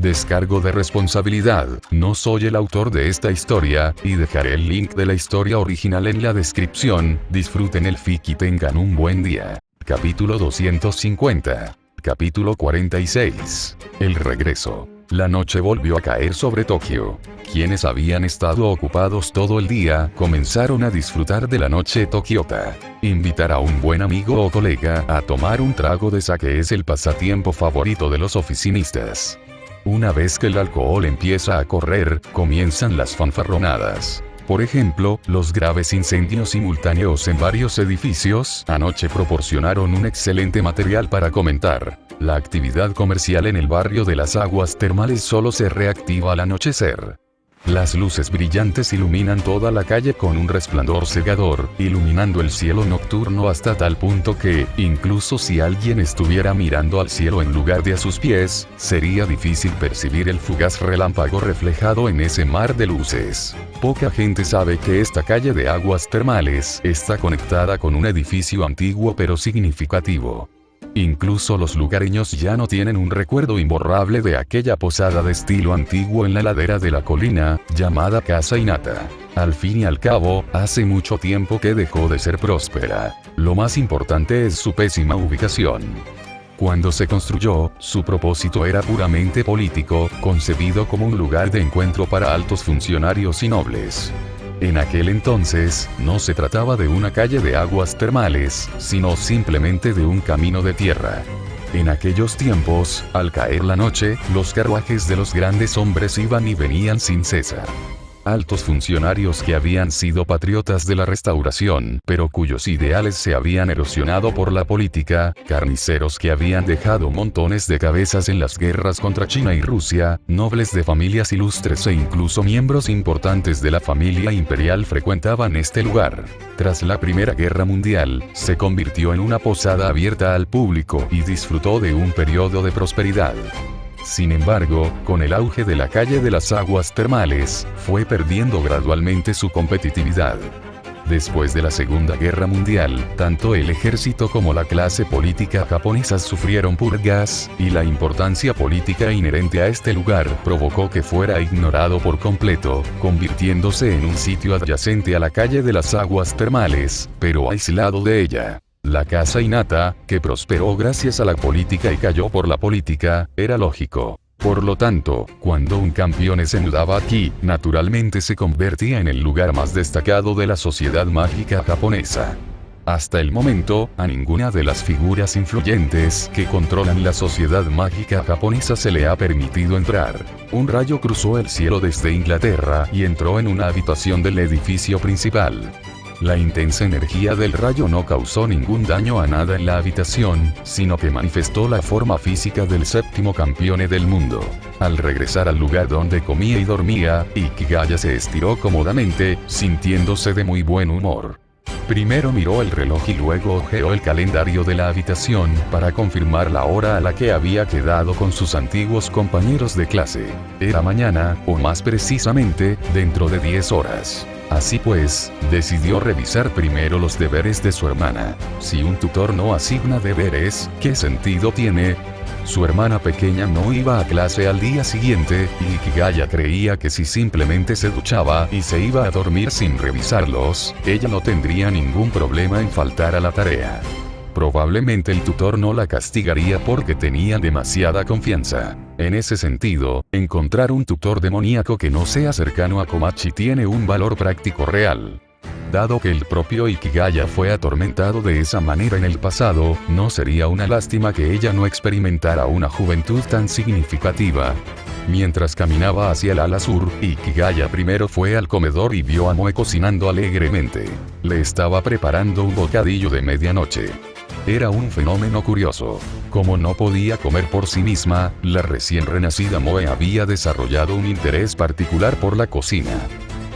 Descargo de responsabilidad, no soy el autor de esta historia, y dejaré el link de la historia original en la descripción. Disfruten el fic y tengan un buen día. Capítulo 250. Capítulo 46. El regreso. La noche volvió a caer sobre Tokio. Quienes habían estado ocupados todo el día comenzaron a disfrutar de la noche tokiota. Invitar a un buen amigo o colega a tomar un trago de sake es el pasatiempo favorito de los oficinistas. Una vez que el alcohol empieza a correr, comienzan las fanfarronadas. Por ejemplo, los graves incendios simultáneos en varios edificios anoche proporcionaron un excelente material para comentar. La actividad comercial en el barrio de las aguas termales solo se reactiva al anochecer. Las luces brillantes iluminan toda la calle con un resplandor cegador, iluminando el cielo nocturno hasta tal punto que, incluso si alguien estuviera mirando al cielo en lugar de a sus pies, sería difícil percibir el fugaz relámpago reflejado en ese mar de luces. Poca gente sabe que esta calle de aguas termales está conectada con un edificio antiguo pero significativo. Incluso los lugareños ya no tienen un recuerdo imborrable de aquella posada de estilo antiguo en la ladera de la colina, llamada Casa Hinata. Al fin y al cabo, hace mucho tiempo que dejó de ser próspera. Lo más importante es su pésima ubicación. Cuando se construyó, su propósito era puramente político, concebido como un lugar de encuentro para altos funcionarios y nobles. En aquel entonces, no se trataba de una calle de aguas termales, sino simplemente de un camino de tierra. En aquellos tiempos, al caer la noche, los carruajes de los grandes hombres iban y venían sin cesar. Altos funcionarios que habían sido patriotas de la Restauración, pero cuyos ideales se habían erosionado por la política, carniceros que habían dejado montones de cabezas en las guerras contra China y Rusia, nobles de familias ilustres e incluso miembros importantes de la familia imperial frecuentaban este lugar. Tras la Primera Guerra Mundial, se convirtió en una posada abierta al público y disfrutó de un periodo de prosperidad. Sin embargo, con el auge de la calle de las aguas termales, fue perdiendo gradualmente su competitividad. Después de la Segunda Guerra Mundial, tanto el ejército como la clase política japonesa sufrieron purgas, y la importancia política inherente a este lugar provocó que fuera ignorado por completo, convirtiéndose en un sitio adyacente a la calle de las aguas termales, pero aislado de ella. La Casa Hinata, que prosperó gracias a la política y cayó por la política, era lógico. Por lo tanto, cuando un campeón se mudaba aquí, naturalmente se convertía en el lugar más destacado de la sociedad mágica japonesa. Hasta el momento, a ninguna de las figuras influyentes que controlan la sociedad mágica japonesa se le ha permitido entrar. Un rayo cruzó el cielo desde Inglaterra y entró en una habitación del edificio principal. La intensa energía del rayo no causó ningún daño a nada en la habitación, sino que manifestó la forma física del séptimo campeón del mundo. Al regresar al lugar donde comía y dormía, Ikigaya se estiró cómodamente, sintiéndose de muy buen humor. Primero miró el reloj y luego hojeó el calendario de la habitación para confirmar la hora a la que había quedado con sus antiguos compañeros de clase. Era mañana, o más precisamente, dentro de 10 horas. Así pues, decidió revisar primero los deberes de su hermana. Si un tutor no asigna deberes, ¿qué sentido tiene? Su hermana pequeña no iba a clase al día siguiente, y Ikigaya creía que si simplemente se duchaba y se iba a dormir sin revisarlos, ella no tendría ningún problema en faltar a la tarea. Probablemente el tutor no la castigaría porque tenía demasiada confianza. En ese sentido, encontrar un tutor demoníaco que no sea cercano a Komachi tiene un valor práctico real. Dado que el propio Ikigaya fue atormentado de esa manera en el pasado, no sería una lástima que ella no experimentara una juventud tan significativa. Mientras caminaba hacia el ala sur, Ikigaya primero fue al comedor y vio a Moe cocinando alegremente. Le estaba preparando un bocadillo de medianoche. Era un fenómeno curioso. Como no podía comer por sí misma, la recién renacida Moe había desarrollado un interés particular por la cocina.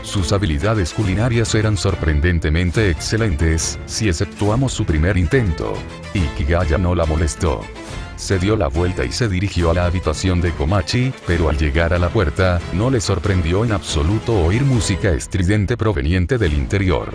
Sus habilidades culinarias eran sorprendentemente excelentes, si exceptuamos su primer intento. Ikigaya no la molestó. Se dio la vuelta y se dirigió a la habitación de Komachi, pero al llegar a la puerta, no le sorprendió en absoluto oír música estridente proveniente del interior.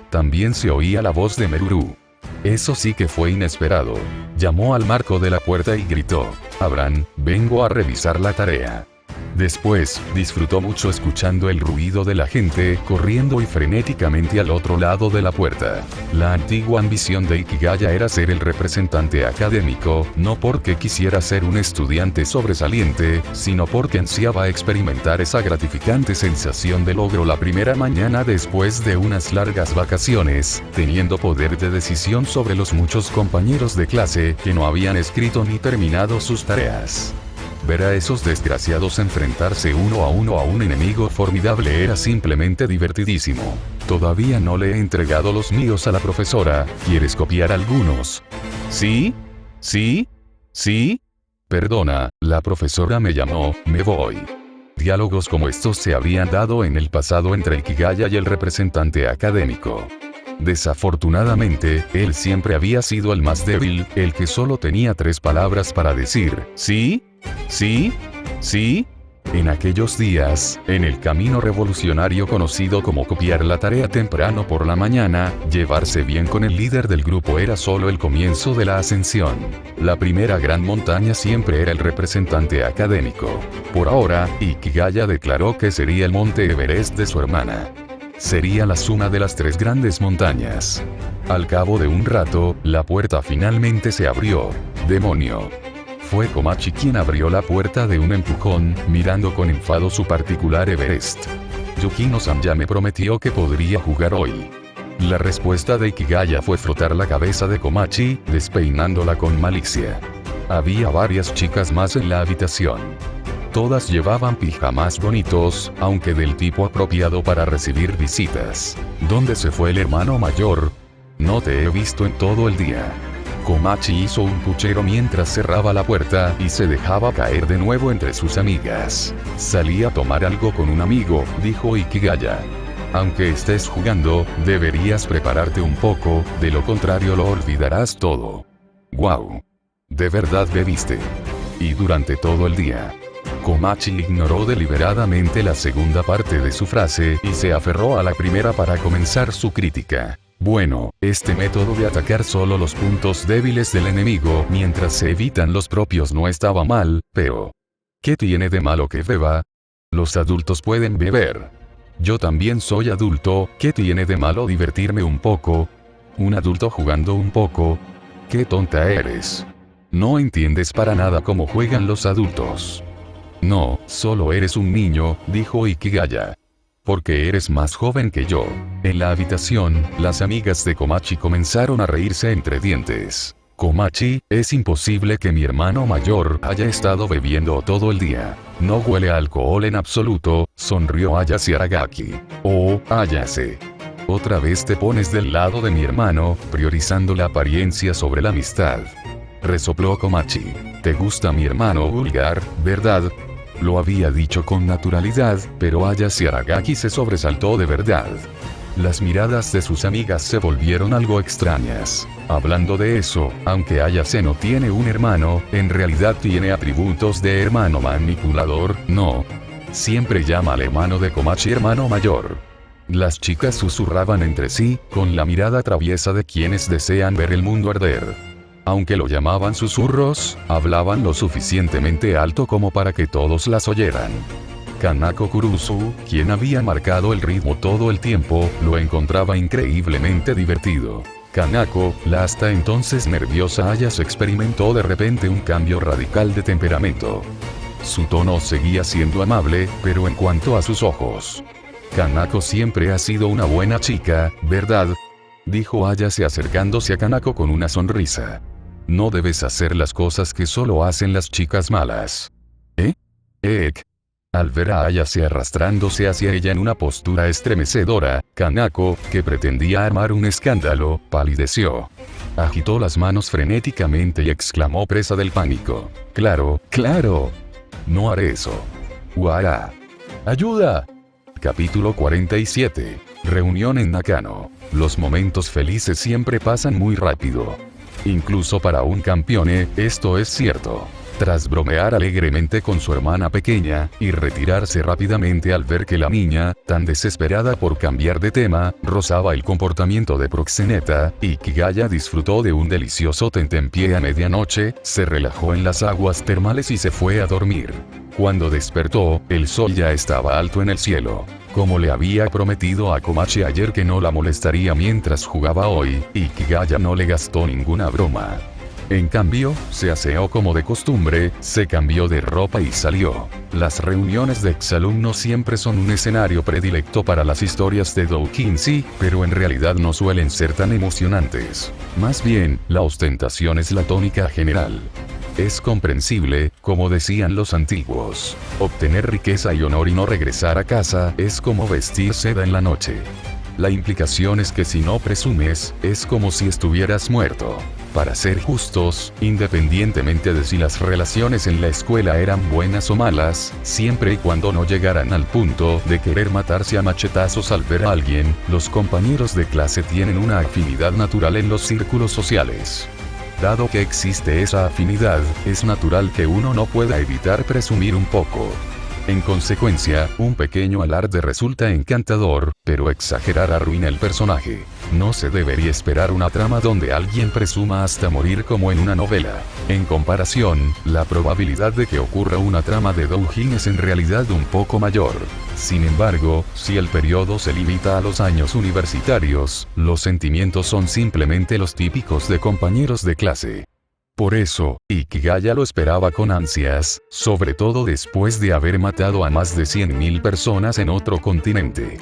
También se oía la voz de Meruru. Eso sí que fue inesperado. Llamó al marco de la puerta y gritó: «Abran, vengo a revisar la tarea». Después, disfrutó mucho escuchando el ruido de la gente corriendo y frenéticamente al otro lado de la puerta. La antigua ambición de Ikigaya era ser el representante académico, no porque quisiera ser un estudiante sobresaliente, sino porque ansiaba experimentar esa gratificante sensación de logro la primera mañana después de unas largas vacaciones, teniendo poder de decisión sobre los muchos compañeros de clase que no habían escrito ni terminado sus tareas. Ver a esos desgraciados enfrentarse uno a un enemigo formidable era simplemente divertidísimo. Todavía no le he entregado los míos a la profesora, ¿quieres copiar algunos? ¿Sí? ¿Sí? ¿Sí? Perdona, la profesora me llamó, me voy. Diálogos como estos se habían dado en el pasado entre Ikigaya y el representante académico. Desafortunadamente, él siempre había sido el más débil, el que solo tenía 3 palabras para decir: ¿sí? ¿Sí? ¿Sí? En aquellos días, en el camino revolucionario conocido como copiar la tarea temprano por la mañana, llevarse bien con el líder del grupo era solo el comienzo de la ascensión. La primera gran montaña siempre era el representante académico. Por ahora, Ikigaya declaró que sería el monte Everest de su hermana. Sería la suma de las 3 grandes montañas. Al cabo de un rato, la puerta finalmente se abrió. ¡Demonio! Fue Komachi quien abrió la puerta de un empujón, mirando con enfado su particular Everest. Yukino-san ya me prometió que podría jugar hoy. La respuesta de Ikigaya fue frotar la cabeza de Komachi, despeinándola con malicia. Había varias chicas más en la habitación. Todas llevaban pijamas bonitos, aunque del tipo apropiado para recibir visitas. ¿Dónde se fue el hermano mayor? No te he visto en todo el día. Komachi hizo un puchero mientras cerraba la puerta y se dejaba caer de nuevo entre sus amigas. Salí a tomar algo con un amigo, dijo Ikigaya. Aunque estés jugando, deberías prepararte un poco, de lo contrario lo olvidarás todo. ¡Guau! ¿De verdad bebiste? Y durante todo el día. Komachi ignoró deliberadamente la segunda parte de su frase y se aferró a la primera para comenzar su crítica. Bueno, este método de atacar solo los puntos débiles del enemigo mientras se evitan los propios no estaba mal, pero ¿qué tiene de malo que beba? Los adultos pueden beber. Yo también soy adulto, ¿qué tiene de malo divertirme un poco? ¿Un adulto jugando un poco? ¡Qué tonta eres! No entiendes para nada cómo juegan los adultos. No, solo eres un niño, dijo Ikigaya. Porque eres más joven que yo. En la habitación, las amigas de Komachi comenzaron a reírse entre dientes. Komachi, es imposible que mi hermano mayor haya estado bebiendo todo el día. No huele a alcohol en absoluto, sonrió Ayase Aragaki. Oh, Ayase. Otra vez te pones del lado de mi hermano, priorizando la apariencia sobre la amistad. Resopló Komachi. Te gusta mi hermano vulgar, ¿verdad? Lo había dicho con naturalidad, pero Ayase Aragaki se sobresaltó de verdad. Las miradas de sus amigas se volvieron algo extrañas. Hablando de eso, aunque Ayase no tiene un hermano, en realidad tiene atributos de hermano manipulador, ¿no? Siempre llama al hermano de Komachi hermano mayor. Las chicas susurraban entre sí, con la mirada traviesa de quienes desean ver el mundo arder. Aunque lo llamaban susurros, hablaban lo suficientemente alto como para que todos las oyeran. Kanako Kurusu, quien había marcado el ritmo todo el tiempo, lo encontraba increíblemente divertido. Kanako, la hasta entonces nerviosa Ayase experimentó de repente un cambio radical de temperamento. Su tono seguía siendo amable, pero en cuanto a sus ojos. Kanako siempre ha sido una buena chica, ¿verdad? Dijo Ayase acercándose a Kanako con una sonrisa. No debes hacer las cosas que solo hacen las chicas malas. ¿Eh? Al ver a Ayase arrastrándose hacia ella en una postura estremecedora, Kanako, que pretendía armar un escándalo, palideció. Agitó las manos frenéticamente y exclamó presa del pánico. ¡Claro, claro! No haré eso. ¡Uara! ¡Ayuda! Capítulo 47. Reunión en Nakano. Los momentos felices siempre pasan muy rápido. Incluso para un campeone, esto es cierto. tras bromear alegremente con su hermana pequeña, y retirarse rápidamente al ver que la niña, tan desesperada por cambiar de tema, rozaba el comportamiento de proxeneta, Ikigaya disfrutó de un delicioso tentempié a medianoche, se relajó en las aguas termales y se fue a dormir. Cuando despertó, el sol ya estaba alto en el cielo. Como le había prometido a Komachi ayer que no la molestaría mientras jugaba hoy, Ikigaya no le gastó ninguna broma. En cambio, se aseó como de costumbre, se cambió de ropa y salió. Las reuniones de exalumnos siempre son un escenario predilecto para las historias de doujinshi, pero en realidad no suelen ser tan emocionantes. Más bien, la ostentación es la tónica general. Es comprensible, como decían los antiguos. Obtener riqueza y honor y no regresar a casa es como vestir seda en la noche. La implicación es que si no presumes, es como si estuvieras muerto. Para ser justos, independientemente de si las relaciones en la escuela eran buenas o malas, siempre y cuando no llegaran al punto de querer matarse a machetazos al ver a alguien, los compañeros de clase tienen una afinidad natural en los círculos sociales. Dado que existe esa afinidad, es natural que uno no pueda evitar presumir un poco. En consecuencia, un pequeño alarde resulta encantador, pero exagerar arruina el personaje. No se debería esperar una trama donde alguien presuma hasta morir como en una novela. En comparación, la probabilidad de que ocurra una trama de doujin es en realidad un poco mayor. Sin embargo, si el periodo se limita a los años universitarios, los sentimientos son simplemente los típicos de compañeros de clase. Por eso, Ikigaya lo esperaba con ansias, sobre todo después de haber matado a más de 100.000 personas en otro continente.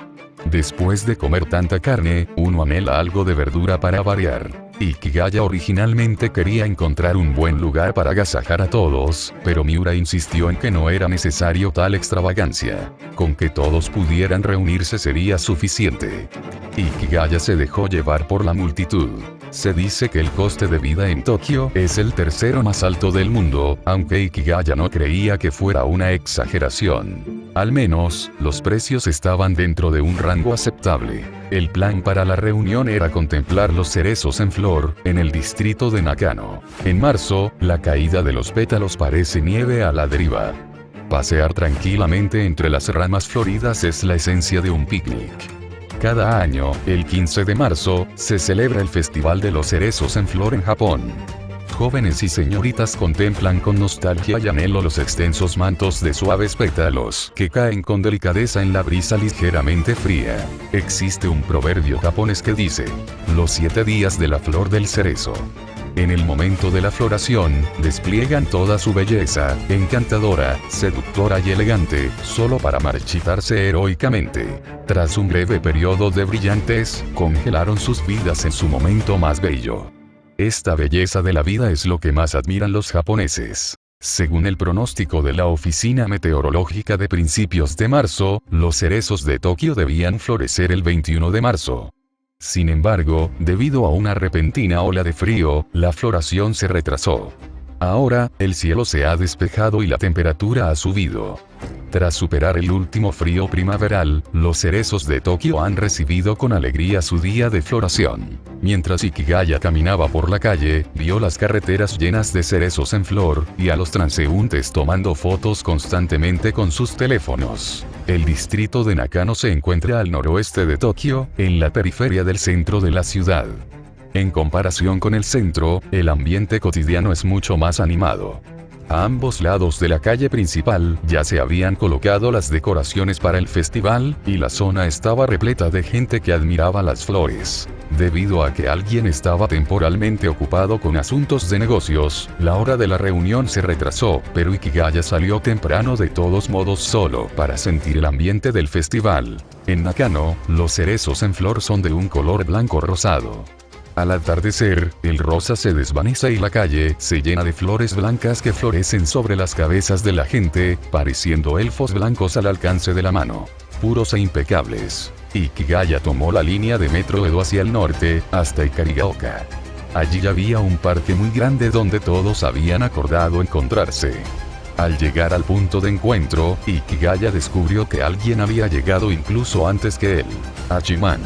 Después de comer tanta carne, uno anhela algo de verdura para variar. Ikigaya originalmente quería encontrar un buen lugar para agasajar a todos, pero Miura insistió en que no era necesario tal extravagancia. Con que todos pudieran reunirse sería suficiente. Ikigaya se dejó llevar por la multitud. Se dice que el coste de vida en Tokio es el tercero más alto del mundo, aunque Ikigaya no creía que fuera una exageración. Al menos, los precios estaban dentro de un rango aceptable. El plan para la reunión era contemplar los cerezos en flor, en el distrito de Nakano. En marzo, la caída de los pétalos parece nieve a la deriva. Pasear tranquilamente entre las ramas floridas es la esencia de un picnic. Cada año, el 15 de marzo, se celebra el Festival de los Cerezos en Flor en Japón. Jóvenes y señoritas contemplan con nostalgia y anhelo los extensos mantos de suaves pétalos que caen con delicadeza en la brisa ligeramente fría. Existe un proverbio japonés que dice: los 7 días de la flor del cerezo. En el momento de la floración, despliegan toda su belleza, encantadora, seductora y elegante, solo para marchitarse heroicamente. Tras un breve periodo de brillantez, congelaron sus vidas en su momento más bello. Esta belleza de la vida es lo que más admiran los japoneses. Según el pronóstico de la Oficina Meteorológica de principios de marzo, los cerezos de Tokio debían florecer el 21 de marzo. Sin embargo, debido a una repentina ola de frío, la floración se retrasó. Ahora, el cielo se ha despejado y la temperatura ha subido. Tras superar el último frío primaveral, los cerezos de Tokio han recibido con alegría su día de floración. Mientras Ikigaya caminaba por la calle, vio las carreteras llenas de cerezos en flor, y a los transeúntes tomando fotos constantemente con sus teléfonos. El distrito de Nakano se encuentra al noroeste de Tokio, en la periferia del centro de la ciudad. En comparación con el centro, el ambiente cotidiano es mucho más animado. A ambos lados de la calle principal ya se habían colocado las decoraciones para el festival, y la zona estaba repleta de gente que admiraba las flores. Debido a que alguien estaba temporalmente ocupado con asuntos de negocios, la hora de la reunión se retrasó, pero Ikigaya salió temprano de todos modos solo para sentir el ambiente del festival. En Nakano, los cerezos en flor son de un color blanco rosado. Al atardecer, el rosa se desvanece y la calle se llena de flores blancas que florecen sobre las cabezas de la gente, pareciendo elfos blancos al alcance de la mano. Puros e impecables. Ikigaya tomó la línea de metro Edo hacia el norte, hasta Ikarigaoka. Allí había un parque muy grande donde todos habían acordado encontrarse. Al llegar al punto de encuentro, Ikigaya descubrió que alguien había llegado incluso antes que él. Hachiman.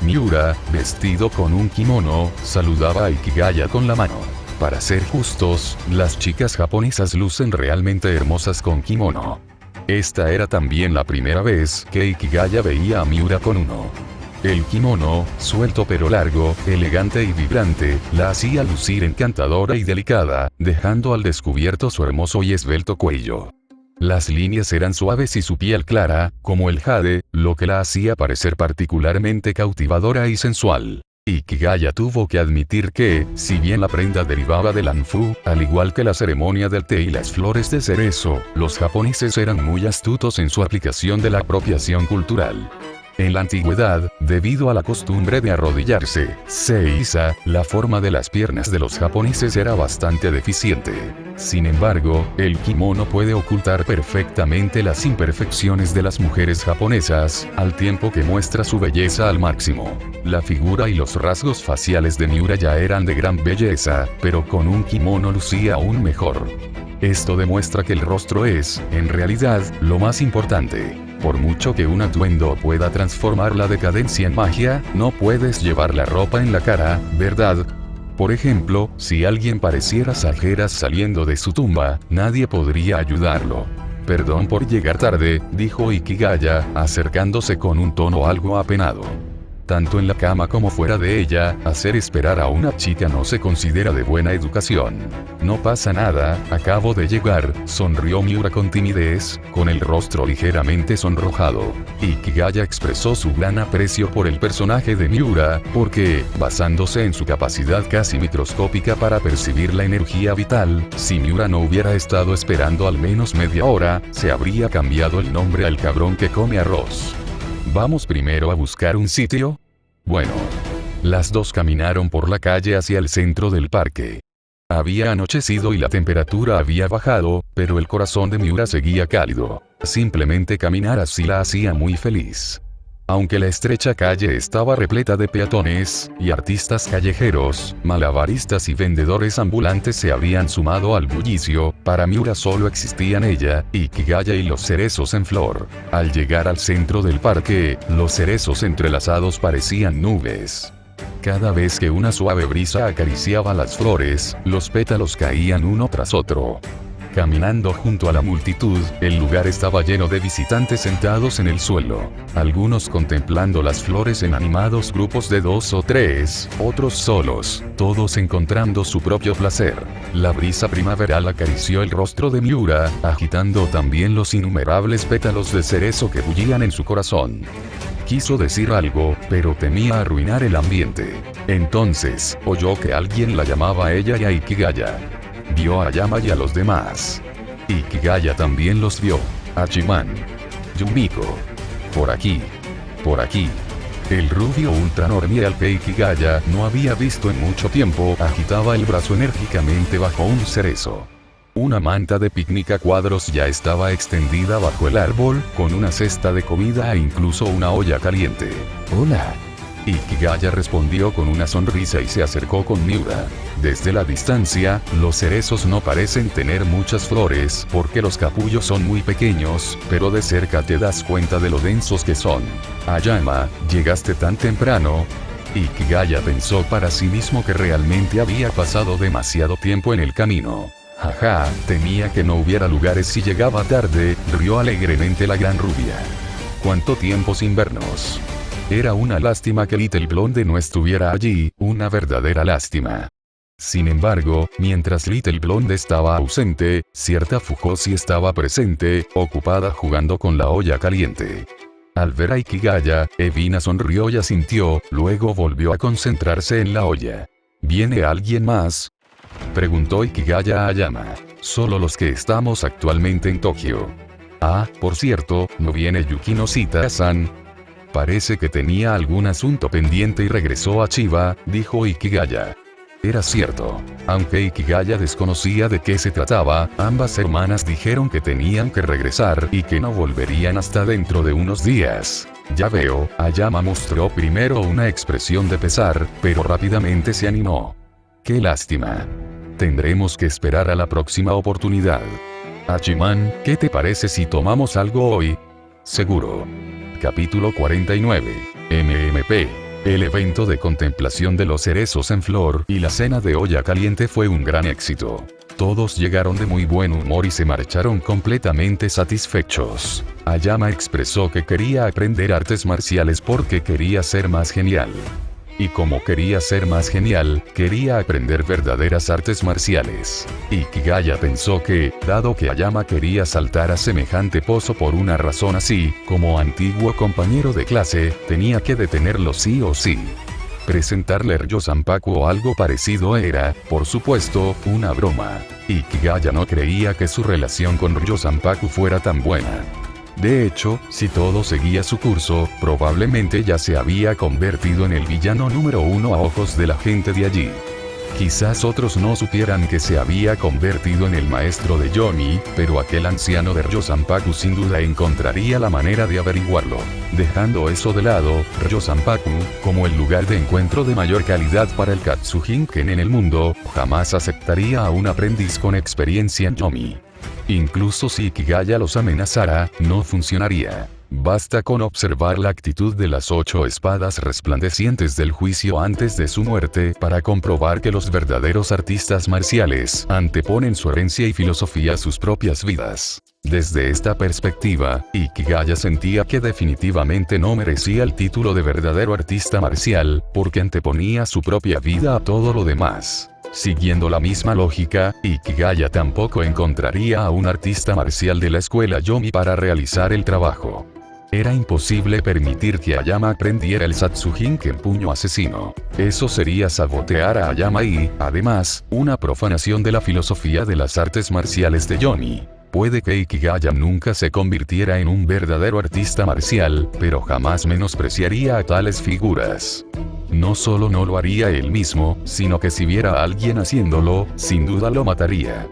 Miura, vestido con un kimono, saludaba a Ikigaya con la mano. Para ser justos, las chicas japonesas lucen realmente hermosas con kimono. Esta era también la primera vez que Ikigaya veía a Miura con uno. El kimono, suelto pero largo, elegante y vibrante, la hacía lucir encantadora y delicada, dejando al descubierto su hermoso y esbelto cuello. Las líneas eran suaves y su piel clara, como el jade, lo que la hacía parecer particularmente cautivadora y sensual. Ikigaya tuvo que admitir que, si bien la prenda derivaba del anfu, al igual que la ceremonia del té y las flores de cerezo, los japoneses eran muy astutos en su aplicación de la apropiación cultural. En la antigüedad, debido a la costumbre de arrodillarse, seiza, la forma de las piernas de los japoneses era bastante deficiente. Sin embargo, el kimono puede ocultar perfectamente las imperfecciones de las mujeres japonesas, al tiempo que muestra su belleza al máximo. La figura y los rasgos faciales de Miura ya eran de gran belleza, pero con un kimono lucía aún mejor. Esto demuestra que el rostro es, en realidad, lo más importante. Por mucho que un atuendo pueda transformar la decadencia en magia, no puedes llevar la ropa en la cara, ¿verdad? Por ejemplo, si alguien pareciera Sajeras saliendo de su tumba, nadie podría ayudarlo. Perdón por llegar tarde, dijo Ikigaya, acercándose con un tono algo apenado. Tanto en la cama como fuera de ella, hacer esperar a una chica no se considera de buena educación. No pasa nada, acabo de llegar, sonrió Miura con timidez, con el rostro ligeramente sonrojado. Ikigaya expresó su gran aprecio por el personaje de Miura, porque, basándose en su capacidad casi microscópica para percibir la energía vital, si Miura no hubiera estado esperando al menos media hora, se habría cambiado el nombre al cabrón que come arroz. ¿Vamos primero a buscar un sitio? Bueno. Las dos caminaron por la calle hacia el centro del parque. Había anochecido y la temperatura había bajado, pero el corazón de Miura seguía cálido. Simplemente caminar así la hacía muy feliz. Aunque la estrecha calle estaba repleta de peatones, y artistas callejeros, malabaristas y vendedores ambulantes se habían sumado al bullicio, para Miura solo existían ella, Ikigaya y los cerezos en flor. Al llegar al centro del parque, los cerezos entrelazados parecían nubes. Cada vez que una suave brisa acariciaba las flores, los pétalos caían uno tras otro. Caminando junto a la multitud, el lugar estaba lleno de visitantes sentados en el suelo. Algunos contemplando las flores en animados grupos de 2 o 3, otros solos, todos encontrando su propio placer. La brisa primaveral acarició el rostro de Miura, agitando también los innumerables pétalos de cerezo que bullían en su corazón. Quiso decir algo, pero temía arruinar el ambiente. Entonces, oyó que alguien la llamaba a ella y a Ikigaya. Vio a Ayama y a los demás. Ikigaya también los vio. Hachiman. Yumiko. Por aquí. Por aquí. El rubio ultranormal que Ikigaya no había visto en mucho tiempo agitaba el brazo enérgicamente bajo un cerezo. Una manta de picnic a cuadros ya estaba extendida bajo el árbol, con una cesta de comida e incluso una olla caliente. Hola. Ikigaya respondió con una sonrisa y se acercó con Miura. Desde la distancia, los cerezos no parecen tener muchas flores porque los capullos son muy pequeños, pero de cerca te das cuenta de lo densos que son. Ayama, ¿llegaste tan temprano? Ikigaya pensó para sí mismo que realmente había pasado demasiado tiempo en el camino. Jaja, temía que no hubiera lugares si llegaba tarde, rió alegremente la gran rubia. ¿Cuánto tiempo sin vernos? Era una lástima que Little Blonde no estuviera allí, una verdadera lástima. Sin embargo, mientras Little Blonde estaba ausente, cierta Fujoshi estaba presente, ocupada jugando con la olla caliente. Al ver a Ikigaya, Evina sonrió y asintió, luego volvió a concentrarse en la olla. ¿Viene alguien más?, preguntó Ikigaya a Ayama. Solo los que estamos actualmente en Tokio. Ah, por cierto, ¿no viene Yukino Shita-san? Parece que tenía algún asunto pendiente y regresó a Chiba, dijo Ikigaya. Era cierto. Aunque Ikigaya desconocía de qué se trataba, ambas hermanas dijeron que tenían que regresar y que no volverían hasta dentro de unos días. Ya veo, Ayama mostró primero una expresión de pesar, pero rápidamente se animó. Qué lástima. Tendremos que esperar a la próxima oportunidad. Hachiman, ¿qué te parece si tomamos algo hoy? Seguro. Capítulo 49. MMP. El evento de contemplación de los cerezos en flor y la cena de olla caliente fue un gran éxito. Todos llegaron de muy buen humor y se marcharon completamente satisfechos. Ayama expresó que quería aprender artes marciales porque quería ser más genial. Y como quería ser más genial, quería aprender verdaderas artes marciales. Ikigaya pensó que, dado que Ayama quería saltar a semejante pozo por una razón así, como antiguo compañero de clase, tenía que detenerlo sí o sí. Presentarle Ryo-Sanpaku o algo parecido era, por supuesto, una broma. Ikigaya no creía que su relación con Ryo-Sanpaku fuera tan buena. De hecho, si todo seguía su curso, probablemente ya se había convertido en el villano número 1 a ojos de la gente de allí. Quizás otros no supieran que se había convertido en el maestro de Yomi, pero aquel anciano de Ryo-Sanpaku sin duda encontraría la manera de averiguarlo. Dejando eso de lado, Ryo-Sanpaku, como el lugar de encuentro de mayor calidad para el Katsujinken en el mundo, jamás aceptaría a un aprendiz con experiencia en Yomi. Incluso si Ikigaya los amenazara, no funcionaría. Basta con observar la actitud de las 8 espadas resplandecientes del juicio antes de su muerte para comprobar que los verdaderos artistas marciales anteponen su herencia y filosofía a sus propias vidas. Desde esta perspectiva, Ikigaya sentía que definitivamente no merecía el título de verdadero artista marcial, porque anteponía su propia vida a todo lo demás. Siguiendo la misma lógica, Ikigaya tampoco encontraría a un artista marcial de la escuela Yomi para realizar el trabajo. Era imposible permitir que Ayama aprendiera el Satsujinken puño asesino. Eso sería sabotear a Ayama y, además, una profanación de la filosofía de las artes marciales de Yomi. Puede que Ikigaya nunca se convirtiera en un verdadero artista marcial, pero jamás menospreciaría a tales figuras. No solo no lo haría él mismo, sino que si viera a alguien haciéndolo, sin duda lo mataría.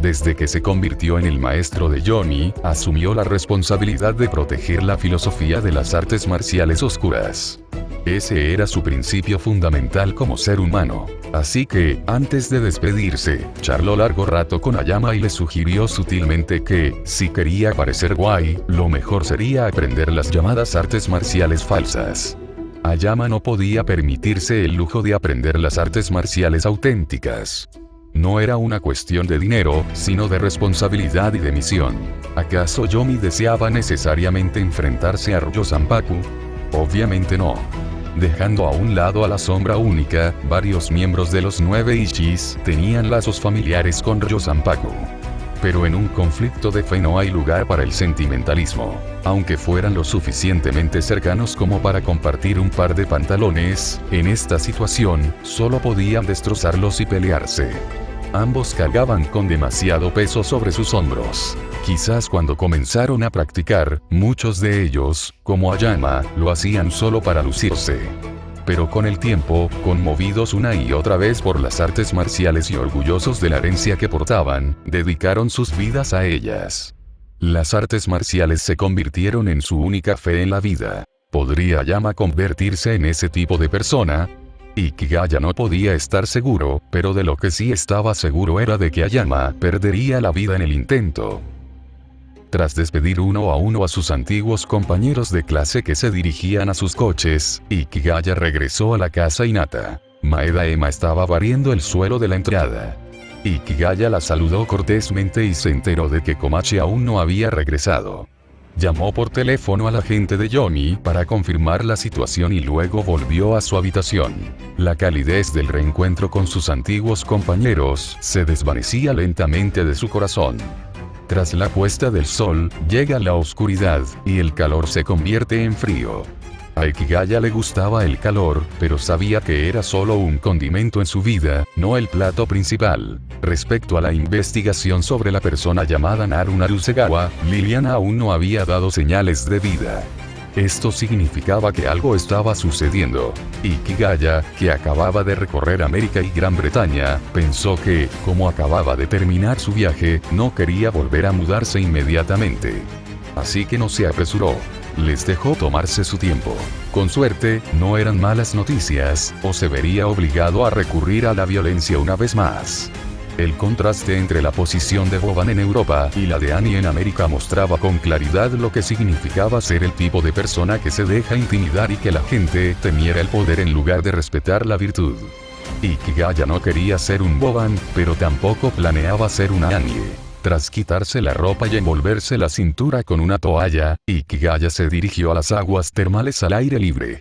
Desde que se convirtió en el maestro de Yomi, asumió la responsabilidad de proteger la filosofía de las artes marciales oscuras. Ese era su principio fundamental como ser humano. Así que, antes de despedirse, charló largo rato con Ayama y le sugirió sutilmente que, si quería parecer guay, lo mejor sería aprender las llamadas artes marciales falsas. Ayama no podía permitirse el lujo de aprender las artes marciales auténticas. No era una cuestión de dinero, sino de responsabilidad y de misión. ¿Acaso Yomi deseaba necesariamente enfrentarse a Ryo-Sanpaku? Obviamente no. Dejando a un lado a la sombra única, varios miembros de los 9 Ichis tenían lazos familiares con Ryo-Sanpaku. Pero en un conflicto de fe no hay lugar para el sentimentalismo. Aunque fueran lo suficientemente cercanos como para compartir un par de pantalones, en esta situación, solo podían destrozarlos y pelearse. Ambos cargaban con demasiado peso sobre sus hombros. Quizás cuando comenzaron a practicar, muchos de ellos, como Ayama, lo hacían solo para lucirse. Pero con el tiempo, conmovidos una y otra vez por las artes marciales y orgullosos de la herencia que portaban, dedicaron sus vidas a ellas. Las artes marciales se convirtieron en su única fe en la vida. ¿Podría Ayama convertirse en ese tipo de persona? Ikigaya no podía estar seguro, pero de lo que sí estaba seguro era de que Ayama perdería la vida en el intento. Tras despedir uno a sus antiguos compañeros de clase que se dirigían a sus coches, Ikigaya regresó a la casa Hinata. Maeda Ema estaba barriendo el suelo de la entrada. Ikigaya la saludó cortésmente y se enteró de que Komachi aún no había regresado. Llamó por teléfono a la gente de Yomi para confirmar la situación y luego volvió a su habitación. La calidez del reencuentro con sus antiguos compañeros se desvanecía lentamente de su corazón. Tras la puesta del sol, llega la oscuridad, y el calor se convierte en frío. A Ikigaya le gustaba el calor, pero sabía que era solo un condimento en su vida, no el plato principal. Respecto a la investigación sobre la persona llamada Naru Narusegawa, Liliana aún no había dado señales de vida. Esto significaba que algo estaba sucediendo. Ikigaya, que acababa de recorrer América y Gran Bretaña, pensó que, como acababa de terminar su viaje, no quería volver a mudarse inmediatamente. Así que no se apresuró. Les dejó tomarse su tiempo. Con suerte, no eran malas noticias, o se vería obligado a recurrir a la violencia una vez más. El contraste entre la posición de Boban en Europa y la de Annie en América mostraba con claridad lo que significaba ser el tipo de persona que se deja intimidar y que la gente temiera el poder en lugar de respetar la virtud. Hikigaya no quería ser un Boban, pero tampoco planeaba ser una Annie. Tras quitarse la ropa y envolverse la cintura con una toalla, Hikigaya se dirigió a las aguas termales al aire libre.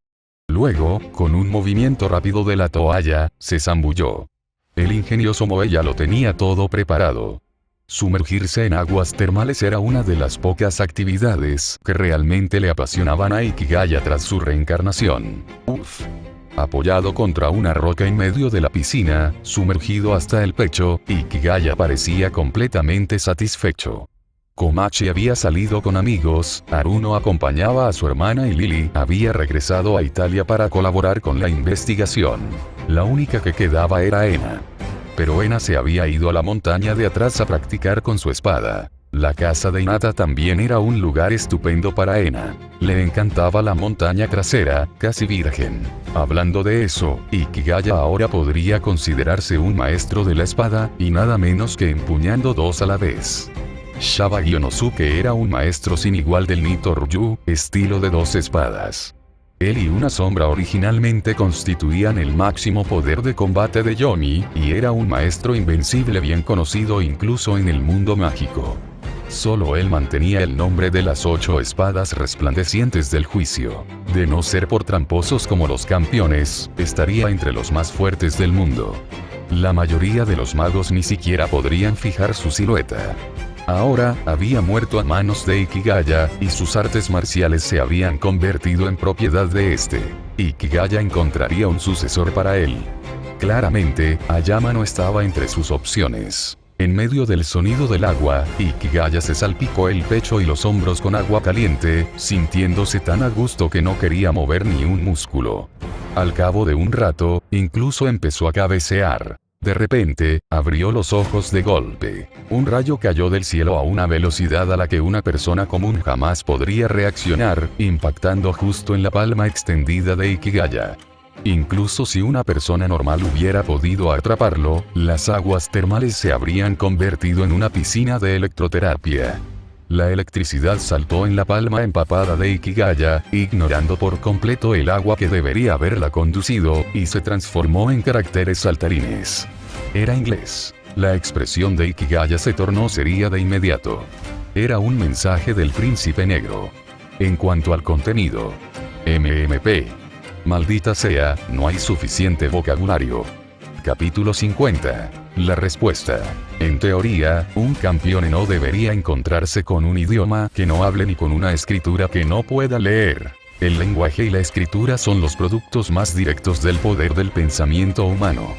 Luego, con un movimiento rápido de la toalla, se zambulló. El ingenioso Moe ya lo tenía todo preparado. Sumergirse en aguas termales era una de las pocas actividades que realmente le apasionaban a Hikigaya tras su reencarnación. Uf. Apoyado contra una roca en medio de la piscina, sumergido hasta el pecho, Hikigaya parecía completamente satisfecho. Komachi había salido con amigos, Haruno acompañaba a su hermana y Lily había regresado a Italia para colaborar con la investigación. La única que quedaba era Ena. Pero Ena se había ido a la montaña de atrás a practicar con su espada. La casa de Hinata también era un lugar estupendo para Ena. Le encantaba la montaña trasera, casi virgen. Hablando de eso, Hikigaya ahora podría considerarse un maestro de la espada, y nada menos que empuñando dos a la vez. Shaba Gyonosuke era un maestro sin igual del Nito Ryu, estilo de dos espadas. Él y una sombra originalmente constituían el máximo poder de combate de Yomi, y era un maestro invencible bien conocido incluso en el mundo mágico. Solo él mantenía el nombre de las 8 espadas resplandecientes del juicio. De no ser por tramposos como los campeones, estaría entre los más fuertes del mundo. La mayoría de los magos ni siquiera podrían fijar su silueta. Ahora, había muerto a manos de Hikigaya, y sus artes marciales se habían convertido en propiedad de este. Hikigaya encontraría un sucesor para él. Claramente, Ayama no estaba entre sus opciones. En medio del sonido del agua, Hikigaya se salpicó el pecho y los hombros con agua caliente, sintiéndose tan a gusto que no quería mover ni un músculo. Al cabo de un rato, incluso empezó a cabecear. De repente, abrió los ojos de golpe. Un rayo cayó del cielo a una velocidad a la que una persona común jamás podría reaccionar, impactando justo en la palma extendida de Hikigaya. Incluso si una persona normal hubiera podido atraparlo, las aguas termales se habrían convertido en una piscina de electroterapia. La electricidad saltó en la palma empapada de Hikigaya, ignorando por completo el agua que debería haberla conducido, y se transformó en caracteres saltarines. Era inglés. La expresión de Hikigaya se tornó seria de inmediato. Era un mensaje del príncipe negro. En cuanto al contenido, MMP. Maldita sea, no hay suficiente vocabulario. Capítulo 50. La respuesta. En teoría, un campeón no debería encontrarse con un idioma que no hable ni con una escritura que no pueda leer. El lenguaje y la escritura son los productos más directos del poder del pensamiento humano.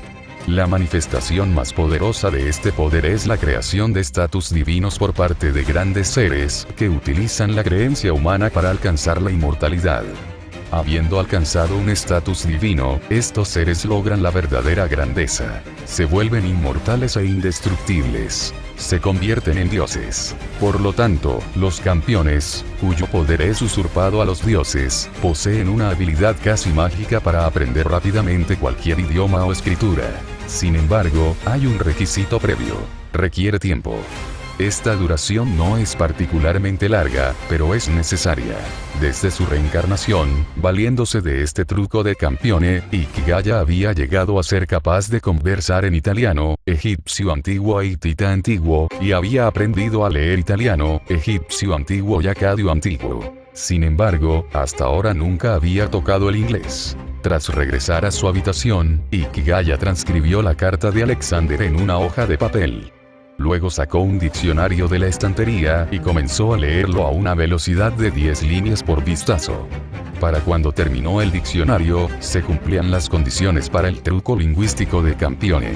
La manifestación más poderosa de este poder es la creación de estatus divinos por parte de grandes seres que utilizan la creencia humana para alcanzar la inmortalidad. Habiendo alcanzado un estatus divino, estos seres logran la verdadera grandeza. Se vuelven inmortales e indestructibles. Se convierten en dioses. Por lo tanto, los campeones, cuyo poder es usurpado a los dioses, poseen una habilidad casi mágica para aprender rápidamente cualquier idioma o escritura. Sin embargo, hay un requisito previo. Requiere tiempo. Esta duración no es particularmente larga, pero es necesaria. Desde su reencarnación, valiéndose de este truco de campione, Hikigaya había llegado a ser capaz de conversar en italiano, egipcio antiguo e hitita antiguo, y había aprendido a leer italiano, egipcio antiguo y acadio antiguo. Sin embargo, hasta ahora nunca había tocado el inglés. Tras regresar a su habitación, Hikigaya transcribió la carta de Alexander en una hoja de papel. Luego sacó un diccionario de la estantería y comenzó a leerlo a una velocidad de 10 líneas por vistazo. Para cuando terminó el diccionario, se cumplían las condiciones para el truco lingüístico de Campione.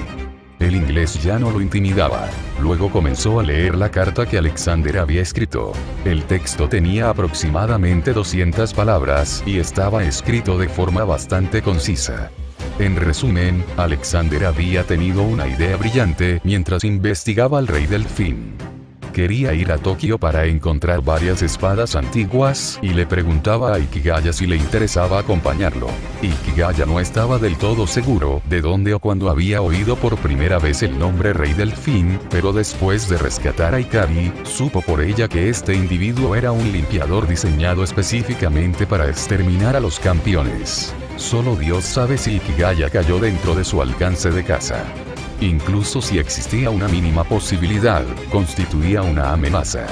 El inglés ya no lo intimidaba. Luego comenzó a leer la carta que Alexander había escrito. El texto tenía aproximadamente 200 palabras y estaba escrito de forma bastante concisa. En resumen, Alexander había tenido una idea brillante mientras investigaba al rey Delfín. Quería ir a Tokio para encontrar varias espadas antiguas y le preguntaba a Ikigaya si le interesaba acompañarlo. Ikigaya no estaba del todo seguro de dónde o cuándo había oído por primera vez el nombre Rey Delfín, pero después de rescatar a Ikari, supo por ella que este individuo era un limpiador diseñado específicamente para exterminar a los campeones. Solo Dios sabe si Ikigaya cayó dentro de su alcance de caza. Incluso si existía una mínima posibilidad, constituía una amenaza.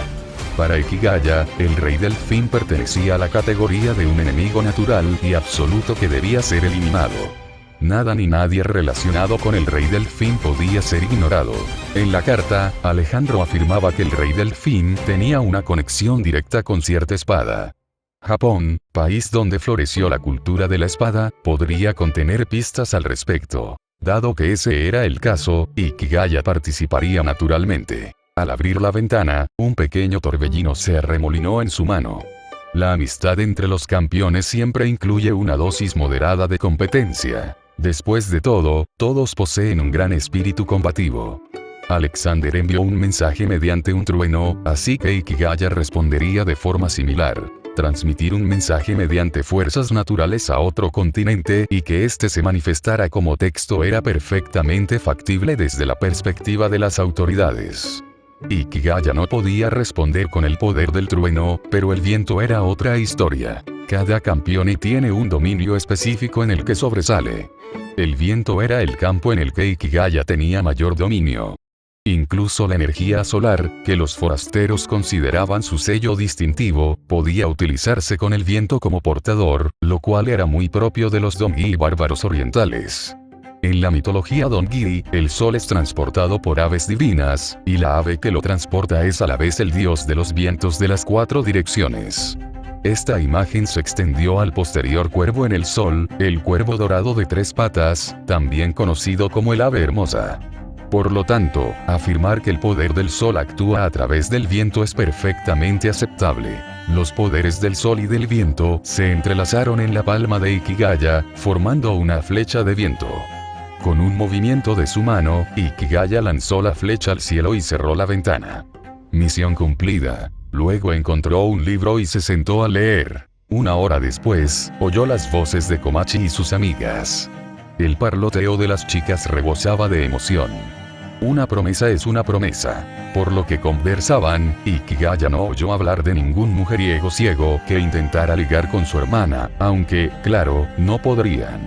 Para Ikigaya, el Rey Delfín pertenecía a la categoría de un enemigo natural y absoluto que debía ser eliminado. Nada ni nadie relacionado con el Rey Delfín podía ser ignorado. En la carta, Alejandro afirmaba que el Rey Delfín tenía una conexión directa con cierta espada. Japón, país donde floreció la cultura de la espada, podría contener pistas al respecto. Dado que ese era el caso, Ikigaya participaría naturalmente. Al abrir la ventana, un pequeño torbellino se arremolinó en su mano. La amistad entre los campeones siempre incluye una dosis moderada de competencia. Después de todo, todos poseen un gran espíritu combativo. Alexander envió un mensaje mediante un trueno, así que Ikigaya respondería de forma similar. Transmitir un mensaje mediante fuerzas naturales a otro continente y que éste se manifestara como texto era perfectamente factible desde la perspectiva de las autoridades. Ikigaya no podía responder con el poder del trueno, pero el viento era otra historia. Cada campeón tiene un dominio específico en el que sobresale. El viento era el campo en el que Ikigaya tenía mayor dominio. Incluso la energía solar, que los forasteros consideraban su sello distintivo, podía utilizarse con el viento como portador, lo cual era muy propio de los Dongyi bárbaros orientales. En la mitología Dongyi, el sol es transportado por aves divinas, y la ave que lo transporta es a la vez el dios de los vientos de las 4 direcciones. Esta imagen se extendió al posterior cuervo en el sol, el cuervo dorado de 3 patas, también conocido como el ave hermosa. Por lo tanto, afirmar que el poder del sol actúa a través del viento es perfectamente aceptable. Los poderes del sol y del viento se entrelazaron en la palma de Ikigaya, formando una flecha de viento. Con un movimiento de su mano, Ikigaya lanzó la flecha al cielo y cerró la ventana. Misión cumplida. Luego encontró un libro y se sentó a leer. Una hora después, oyó las voces de Komachi y sus amigas. El parloteo de las chicas rebosaba de emoción. Una promesa es una promesa. Por lo que conversaban, Ikigaya no oyó hablar de ningún mujeriego ciego que intentara ligar con su hermana, aunque, claro, no podrían.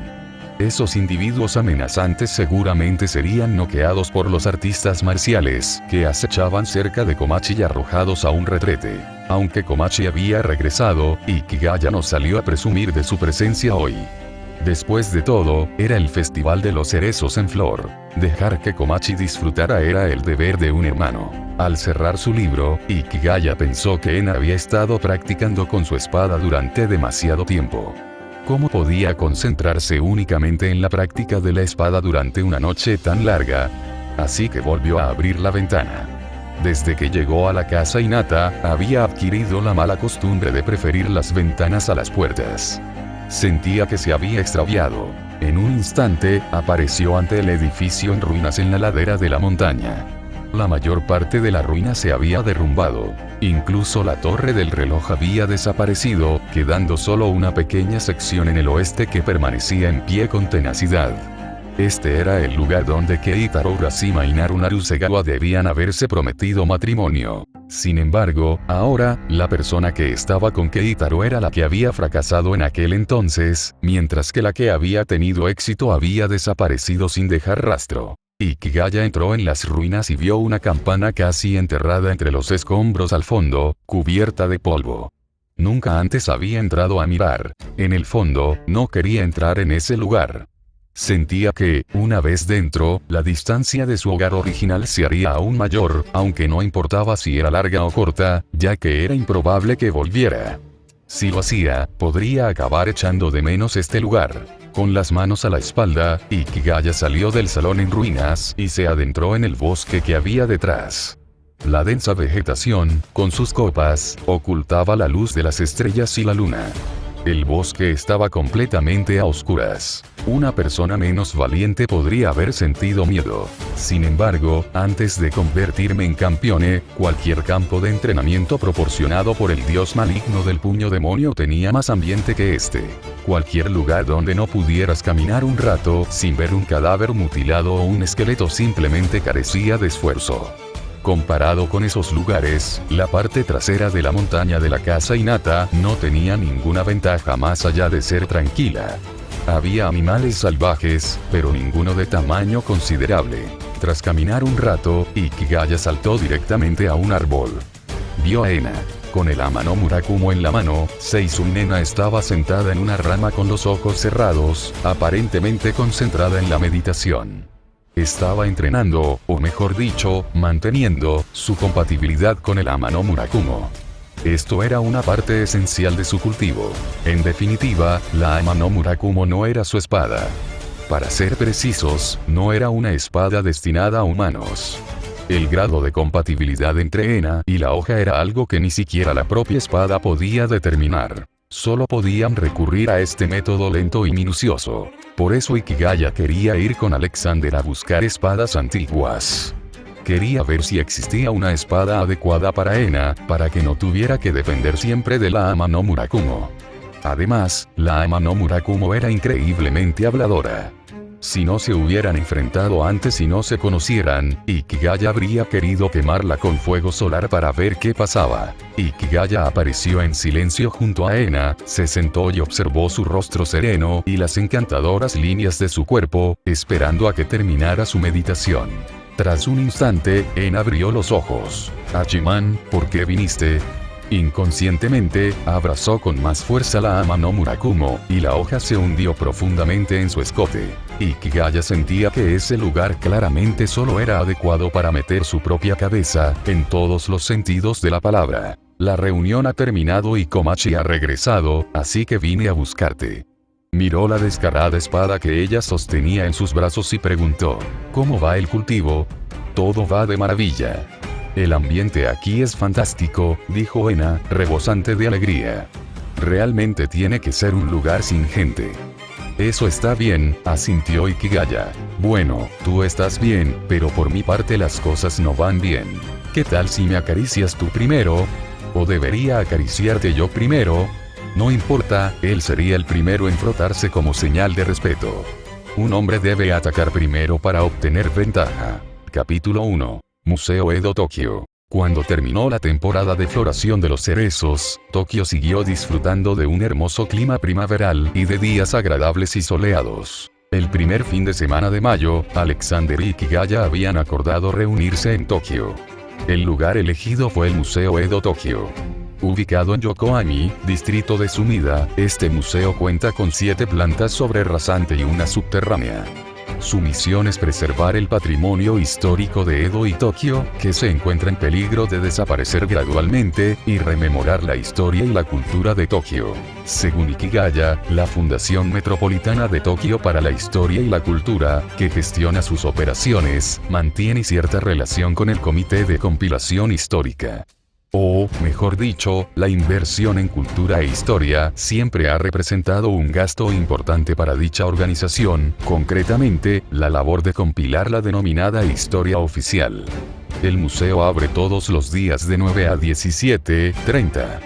Esos individuos amenazantes seguramente serían noqueados por los artistas marciales, que acechaban cerca de Komachi y arrojados a un retrete. Aunque Komachi había regresado, Ikigaya no salió a presumir de su presencia hoy. Después de todo, era el festival de los cerezos en flor. Dejar que Komachi disfrutara era el deber de un hermano. Al cerrar su libro, Ikigaya pensó que En había estado practicando con su espada durante demasiado tiempo. ¿Cómo podía concentrarse únicamente en la práctica de la espada durante una noche tan larga? Así que volvió a abrir la ventana. Desde que llegó a la casa Hinata, había adquirido la mala costumbre de preferir las ventanas a las puertas. Sentía que se había extraviado. En un instante, apareció ante el edificio en ruinas en la ladera de la montaña. La mayor parte de la ruina se había derrumbado. Incluso la torre del reloj había desaparecido, quedando solo una pequeña sección en el oeste que permanecía en pie con tenacidad. Este era el lugar donde Keitaro Urashima y Naru Narusegawa debían haberse prometido matrimonio. Sin embargo, ahora, la persona que estaba con Keitaro era la que había fracasado en aquel entonces, mientras que la que había tenido éxito había desaparecido sin dejar rastro. Ikigaya entró en las ruinas y vio una campana casi enterrada entre los escombros al fondo, cubierta de polvo. Nunca antes había entrado a mirar. En el fondo, no quería entrar en ese lugar. Sentía que, una vez dentro, la distancia de su hogar original se haría aún mayor, aunque no importaba si era larga o corta, ya que era improbable que volviera. Si lo hacía, podría acabar echando de menos este lugar. Con las manos a la espalda, Ikigaya salió del salón en ruinas y se adentró en el bosque que había detrás. La densa vegetación, con sus copas, ocultaba la luz de las estrellas y la luna. El bosque estaba completamente a oscuras. Una persona menos valiente podría haber sentido miedo. Sin embargo, antes de convertirme en campeone, cualquier campo de entrenamiento proporcionado por el dios maligno del puño demonio tenía más ambiente que este. Cualquier lugar donde no pudieras caminar un rato sin ver un cadáver mutilado o un esqueleto simplemente carecía de esfuerzo. Comparado con esos lugares, la parte trasera de la montaña de la casa Hinata no tenía ninguna ventaja más allá de ser tranquila. Había animales salvajes, pero ninguno de tamaño considerable. Tras caminar un rato, Ikigaya saltó directamente a un árbol. Vio a Ena. Con el Ama no Murakumo en la mano, Seizun-Ena estaba sentada en una rama con los ojos cerrados, aparentemente concentrada en la meditación. Estaba entrenando, o mejor dicho, manteniendo, su compatibilidad con el Ama no Murakumo. Esto era una parte esencial de su cultivo. En definitiva, la Ama no Murakumo no era su espada. Para ser precisos, no era una espada destinada a humanos. El grado de compatibilidad entre Ena y la hoja era algo que ni siquiera la propia espada podía determinar. Solo podían recurrir a este método lento y minucioso. Por eso Ikigaya quería ir con Alexander a buscar espadas antiguas. Quería ver si existía una espada adecuada para Ena, para que no tuviera que depender siempre de la Ama no Murakumo. Además, la Ama no Murakumo era increíblemente habladora. Si no se hubieran enfrentado antes y no se conocieran, Ikigaya habría querido quemarla con fuego solar para ver qué pasaba. Ikigaya apareció en silencio junto a Ena, se sentó y observó su rostro sereno y las encantadoras líneas de su cuerpo, esperando a que terminara su meditación. Tras un instante, Ena abrió los ojos. «Hachiman, ¿por qué viniste?» Inconscientemente, abrazó con más fuerza la Ama no Murakumo, y la hoja se hundió profundamente en su escote. Ikigaya sentía que ese lugar claramente solo era adecuado para meter su propia cabeza, en todos los sentidos de la palabra. La reunión ha terminado y Komachi ha regresado, así que vine a buscarte. Miró la descarada espada que ella sostenía en sus brazos y preguntó, ¿cómo va el cultivo? Todo va de maravilla. El ambiente aquí es fantástico, dijo Ena, rebosante de alegría. Realmente tiene que ser un lugar sin gente. Eso está bien, asintió Ikigaya. Bueno, tú estás bien, pero por mi parte las cosas no van bien. ¿Qué tal si me acaricias tú primero? ¿O debería acariciarte yo primero? No importa, él sería el primero en frotarse como señal de respeto. Un hombre debe atacar primero para obtener ventaja. Capítulo 1. Museo Edo Tokio. Cuando terminó la temporada de floración de los cerezos, Tokio siguió disfrutando de un hermoso clima primaveral y de días agradables y soleados. El primer fin de semana de mayo, Alexander y Ikigaya habían acordado reunirse en Tokio. El lugar elegido fue el Museo Edo Tokio. Ubicado en Yokohama, distrito de Sumida, este museo cuenta con 7 plantas sobre rasante y una subterránea. Su misión es preservar el patrimonio histórico de Edo y Tokio, que se encuentra en peligro de desaparecer gradualmente, y rememorar la historia y la cultura de Tokio. Según Ikigaya, la Fundación Metropolitana de Tokio para la Historia y la Cultura, que gestiona sus operaciones, mantiene cierta relación con el Comité de Compilación Histórica. O, mejor dicho, la inversión en cultura e historia siempre ha representado un gasto importante para dicha organización, concretamente, la labor de compilar la denominada historia oficial. El museo abre todos los días de 9 a 17:30.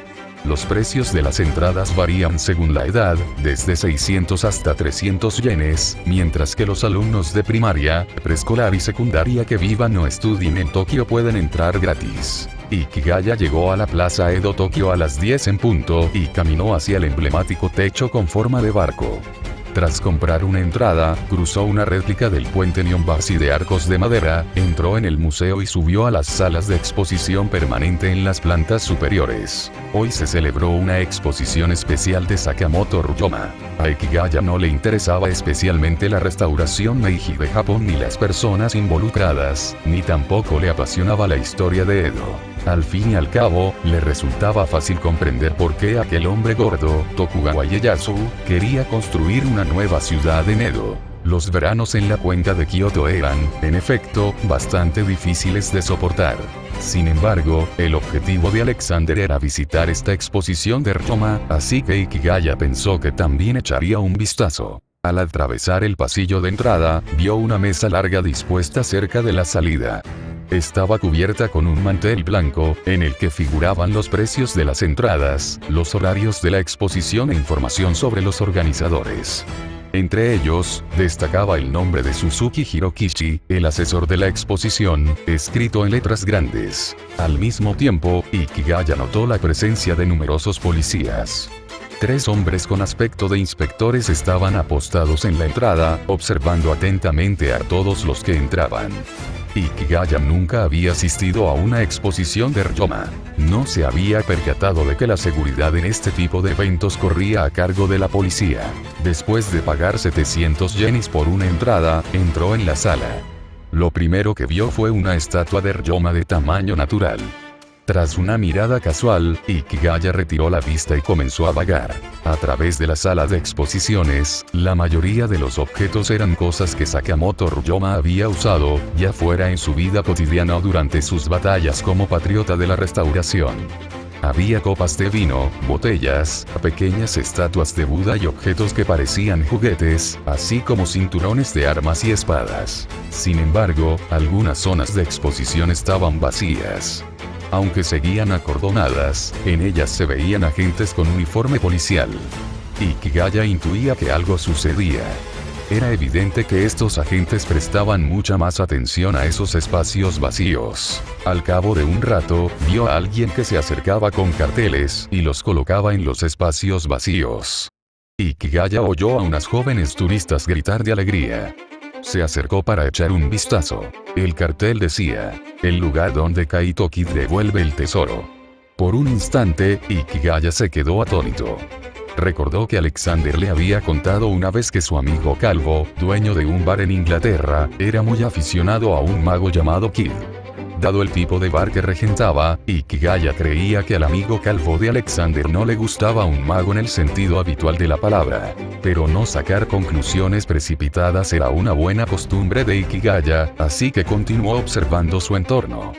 Los precios de las entradas varían según la edad, desde 600 hasta 300 yenes, mientras que los alumnos de primaria, preescolar y secundaria que vivan o estudien en Tokio pueden entrar gratis. Ikigaya llegó a la plaza Edo Tokio a las 10 en punto y caminó hacia el emblemático techo con forma de barco. Tras comprar una entrada, cruzó una réplica del puente Nihonbashi de arcos de madera, entró en el museo y subió a las salas de exposición permanente en las plantas superiores. Hoy se celebró una exposición especial de Sakamoto Ryoma. A Ikigaya no le interesaba especialmente la restauración Meiji de Japón ni las personas involucradas, ni tampoco le apasionaba la historia de Edo. Al fin y al cabo, le resultaba fácil comprender por qué aquel hombre gordo, Tokugawa Ieyasu, quería construir una nueva ciudad en Edo. Los veranos en la cuenca de Kioto eran, en efecto, bastante difíciles de soportar. Sin embargo, el objetivo de Alexander era visitar esta exposición de Ryoma, así que Ikigaya pensó que también echaría un vistazo. Al atravesar el pasillo de entrada, vio una mesa larga dispuesta cerca de la salida. Estaba cubierta con un mantel blanco, en el que figuraban los precios de las entradas, los horarios de la exposición e información sobre los organizadores. Entre ellos, destacaba el nombre de Suzuki Hirokishi, el asesor de la exposición, escrito en letras grandes. Al mismo tiempo, Ikigaya notó la presencia de numerosos policías. 3 hombres con aspecto de inspectores estaban apostados en la entrada, observando atentamente a todos los que entraban. Ikigaya nunca había asistido a una exposición de Ryoma. No se había percatado de que la seguridad en este tipo de eventos corría a cargo de la policía. Después de pagar 700 yenes por una entrada, entró en la sala. Lo primero que vio fue una estatua de Ryoma de tamaño natural. Tras una mirada casual, Ikigaya retiró la vista y comenzó a vagar. A través de la sala de exposiciones, la mayoría de los objetos eran cosas que Sakamoto Ryoma había usado, ya fuera en su vida cotidiana o durante sus batallas como patriota de la restauración. Había copas de vino, botellas, pequeñas estatuas de Buda y objetos que parecían juguetes, así como cinturones de armas y espadas. Sin embargo, algunas zonas de exposición estaban vacías. Aunque seguían acordonadas, en ellas se veían agentes con uniforme policial. Ikigaya intuía que algo sucedía. Era evidente que estos agentes prestaban mucha más atención a esos espacios vacíos. Al cabo de un rato, vio a alguien que se acercaba con carteles y los colocaba en los espacios vacíos. Ikigaya oyó a unas jóvenes turistas gritar de alegría. Se acercó para echar un vistazo. El cartel decía: el lugar donde Kaito Kid devuelve el tesoro. Por un instante, Ikigaya se quedó atónito. Recordó que Alexander le había contado una vez que su amigo Calvo, dueño de un bar en Inglaterra, era muy aficionado a un mago llamado Kid. Dado el tipo de bar que regentaba, Ikigaya creía que al amigo Calvo de Alexander no le gustaba un mago en el sentido habitual de la palabra. Pero no sacar conclusiones precipitadas era una buena costumbre de Ikigaya, así que continuó observando su entorno.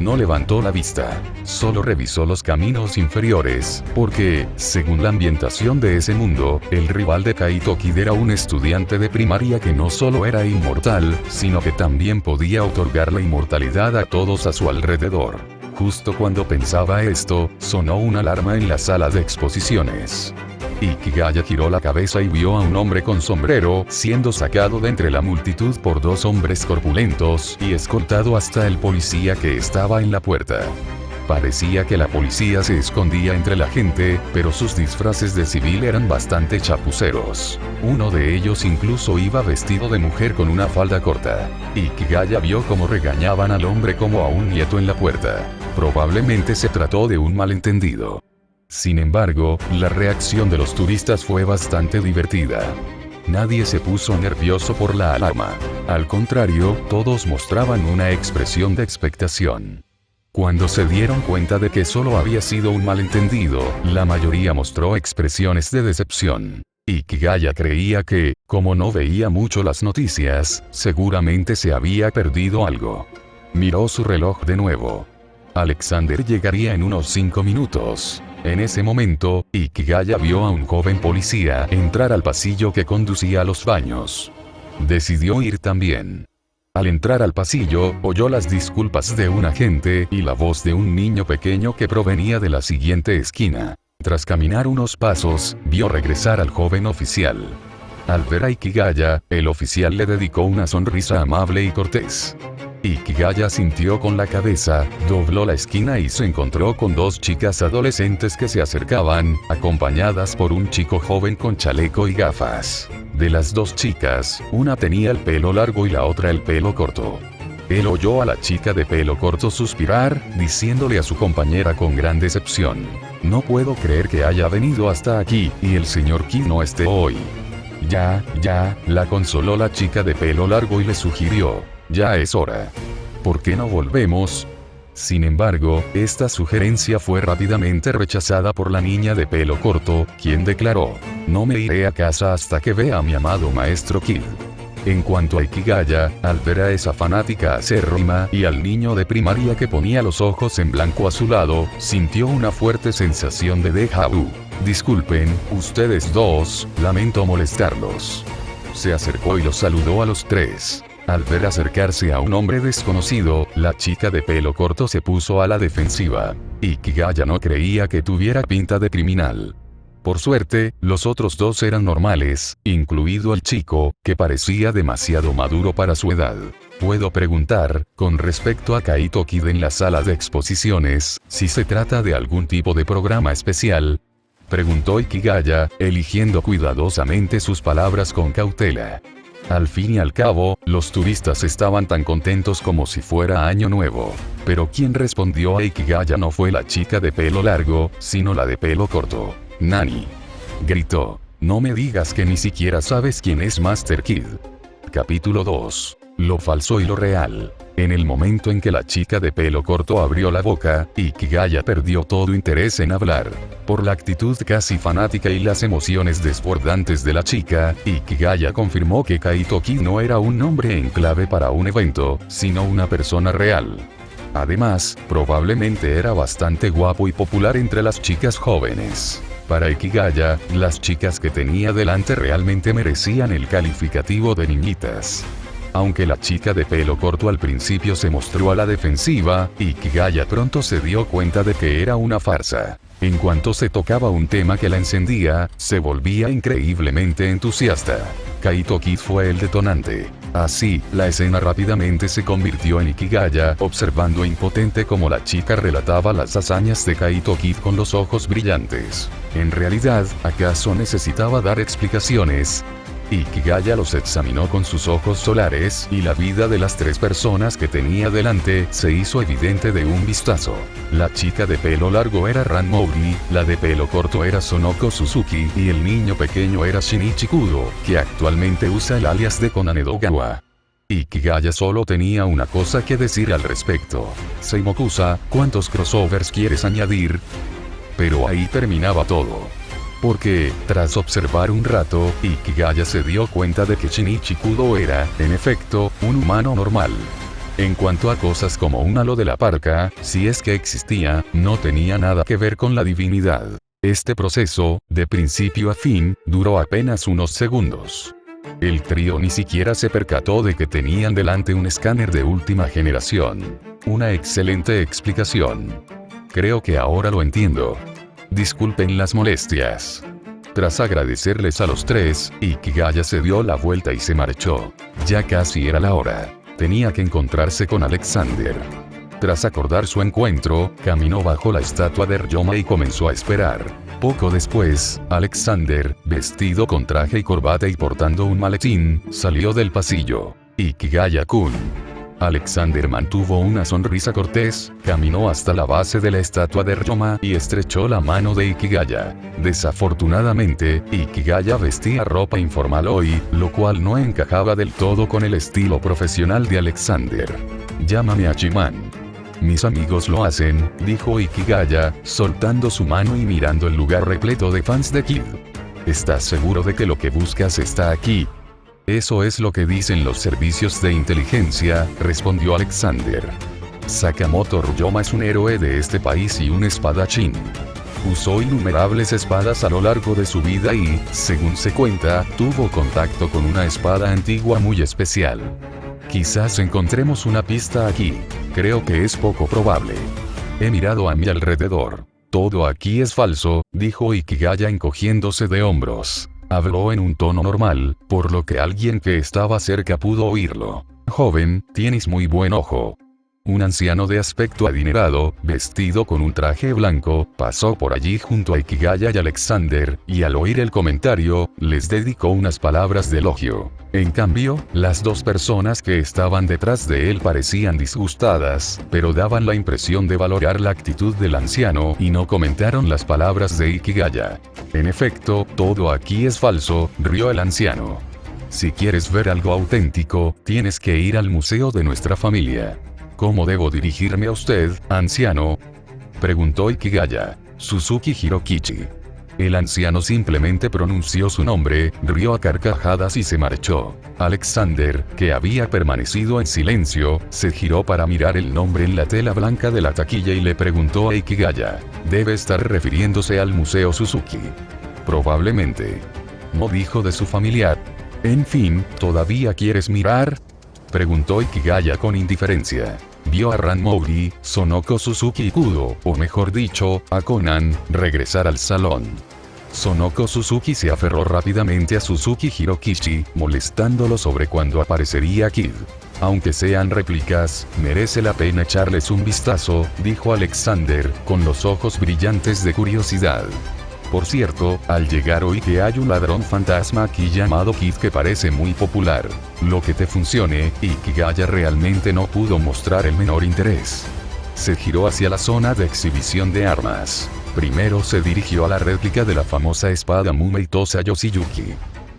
No levantó la vista, solo revisó los caminos inferiores, porque, según la ambientación de ese mundo, el rival de Kaito Kid era un estudiante de primaria que no solo era inmortal, sino que también podía otorgar la inmortalidad a todos a su alrededor. Justo cuando pensaba esto, sonó una alarma en la sala de exposiciones. Ikigaya giró la cabeza y vio a un hombre con sombrero siendo sacado de entre la multitud por 2 hombres corpulentos y escoltado hasta el policía que estaba en la puerta. Parecía que la policía se escondía entre la gente, pero sus disfraces de civil eran bastante chapuceros. Uno de ellos incluso iba vestido de mujer con una falda corta. Ikigaya vio cómo regañaban al hombre como a un nieto en la puerta. Probablemente se trató de un malentendido. Sin embargo, la reacción de los turistas fue bastante divertida. Nadie se puso nervioso por la alarma. Al contrario, todos mostraban una expresión de expectación. Cuando se dieron cuenta de que solo había sido un malentendido, la mayoría mostró expresiones de decepción. Ikigaya creía que, como no veía mucho las noticias, seguramente se había perdido algo. Miró su reloj de nuevo. Alexander llegaría en unos 5 minutos. En ese momento, Ikigaya vio a un joven policía entrar al pasillo que conducía a los baños. Decidió ir también. Al entrar al pasillo, oyó las disculpas de un agente y la voz de un niño pequeño que provenía de la siguiente esquina. Tras caminar unos pasos, vio regresar al joven oficial. Al ver a Ikigaya, el oficial le dedicó una sonrisa amable y cortés. Ikigaya sintió con la cabeza, dobló la esquina y se encontró con 2 chicas adolescentes que se acercaban, acompañadas por un chico joven con chaleco y gafas. De las 2 chicas, una tenía el pelo largo y la otra el pelo corto. Él oyó a la chica de pelo corto suspirar, diciéndole a su compañera con gran decepción: no puedo creer que haya venido hasta aquí, y el señor Kid no esté hoy. Ya, la consoló la chica de pelo largo y le sugirió: ya es hora. ¿Por qué no volvemos? Sin embargo, esta sugerencia fue rápidamente rechazada por la niña de pelo corto, quien declaró: no me iré a casa hasta que vea a mi amado maestro Kid. En cuanto a Ikigaya, al ver a esa fanática acérrima y al niño de primaria que ponía los ojos en blanco a su lado, sintió una fuerte sensación de déjà vu. Disculpen, ustedes dos, lamento molestarlos. Se acercó y los saludó a los tres. Al ver acercarse a un hombre desconocido, la chica de pelo corto se puso a la defensiva. Ikigaya no creía que tuviera pinta de criminal. Por suerte, los otros dos eran normales, incluido el chico, que parecía demasiado maduro para su edad. Puedo preguntar, con respecto a Kaito Kid en la sala de exposiciones, si se trata de algún tipo de programa especial. Preguntó Ikigaya, eligiendo cuidadosamente sus palabras con cautela. Al fin y al cabo, los turistas estaban tan contentos como si fuera año nuevo. Pero quien respondió a Ikigaya no fue la chica de pelo largo, sino la de pelo corto. Nani. Gritó. No me digas que ni siquiera sabes quién es Master Kid. Capítulo 2. Lo falso y lo real. En el momento en que la chica de pelo corto abrió la boca, Ikigaya perdió todo interés en hablar. Por la actitud casi fanática y las emociones desbordantes de la chica, Ikigaya confirmó que Kaito Kid no era un nombre en clave para un evento, sino una persona real. Además, probablemente era bastante guapo y popular entre las chicas jóvenes. Para Ikigaya, las chicas que tenía delante realmente merecían el calificativo de niñitas. Aunque la chica de pelo corto al principio se mostró a la defensiva, Ikigaya pronto se dio cuenta de que era una farsa. En cuanto se tocaba un tema que la encendía, se volvía increíblemente entusiasta. Kaito Kid fue el detonante. Así, la escena rápidamente se convirtió en Ikigaya, observando impotente cómo la chica relataba las hazañas de Kaito Kid con los ojos brillantes. En realidad, ¿acaso necesitaba dar explicaciones? Ikigaya los examinó con sus ojos solares, y la vida de las tres personas que tenía delante se hizo evidente de un vistazo. La chica de pelo largo era Ran Mougi, la de pelo corto era Sonoko Suzuki, y el niño pequeño era Shinichi Kudo, que actualmente usa el alias de Konan Edogawa. Ikigaya solo tenía una cosa que decir al respecto. Seimokusa, ¿cuántos crossovers quieres añadir? Pero ahí terminaba todo. Porque, tras observar un rato, Ikigaya se dio cuenta de que Shinichi Kudo era, en efecto, un humano normal. En cuanto a cosas como un halo de la parca, si es que existía, no tenía nada que ver con la divinidad. Este proceso, de principio a fin, duró apenas unos segundos. El trío ni siquiera se percató de que tenían delante un escáner de última generación. Una excelente explicación. Creo que ahora lo entiendo. Disculpen las molestias. Tras agradecerles a los tres, Ikigaya se dio la vuelta y se marchó. Ya casi era la hora. Tenía que encontrarse con Alexander. Tras acordar su encuentro, caminó bajo la estatua de Ryoma y comenzó a esperar. Poco después, Alexander, vestido con traje y corbata y portando un maletín, salió del pasillo. Ikigaya-kun. Alexander mantuvo una sonrisa cortés, caminó hasta la base de la estatua de Ryoma y estrechó la mano de Ikigaya. Desafortunadamente, Ikigaya vestía ropa informal hoy, lo cual no encajaba del todo con el estilo profesional de Alexander. Llámame a Chiman. Mis amigos lo hacen, dijo Ikigaya, soltando su mano y mirando el lugar repleto de fans de Kid. ¿Estás seguro de que lo que buscas está aquí? Eso es lo que dicen los servicios de inteligencia, respondió Alexander. Sakamoto Ryoma es un héroe de este país y un espadachín. Usó innumerables espadas a lo largo de su vida y, según se cuenta, tuvo contacto con una espada antigua muy especial. Quizás encontremos una pista aquí. Creo que es poco probable. He mirado a mi alrededor. Todo aquí es falso, dijo Ikigaya encogiéndose de hombros. Habló en un tono normal, por lo que alguien que estaba cerca pudo oírlo. Joven, tienes muy buen ojo. Un anciano de aspecto adinerado, vestido con un traje blanco, pasó por allí junto a Ikigaya y Alexander, y al oír el comentario, les dedicó unas palabras de elogio. En cambio, las dos personas que estaban detrás de él parecían disgustadas, pero daban la impresión de valorar la actitud del anciano y no comentaron las palabras de Ikigaya. En efecto, todo aquí es falso, rió el anciano. Si quieres ver algo auténtico, tienes que ir al museo de nuestra familia. ¿Cómo debo dirigirme a usted, anciano? Preguntó Ikigaya. Suzuki Hirokichi. El anciano simplemente pronunció su nombre, rió a carcajadas y se marchó. Alexander, que había permanecido en silencio, se giró para mirar el nombre en la tela blanca de la taquilla y le preguntó a Ikigaya. Debe estar refiriéndose al Museo Suzuki. Probablemente. No dijo de su familiar. En fin, ¿todavía quieres mirar? Preguntó Ikigaya con indiferencia. Vio a Ranmori, Sonoko Suzuki y Kudo, o mejor dicho, a Conan, regresar al salón. Sonoko Suzuki se aferró rápidamente a Suzuki Hirokishi, molestándolo sobre cuándo aparecería Kid. Aunque sean réplicas, merece la pena echarles un vistazo, dijo Alexander, con los ojos brillantes de curiosidad. Por cierto, al llegar hoy que hay un ladrón fantasma aquí llamado Kid que parece muy popular. Lo que te funcione, Ikigaya realmente no pudo mostrar el menor interés. Se giró hacia la zona de exhibición de armas. Primero se dirigió a la réplica de la famosa espada Mumei Tosa Yoshiyuki.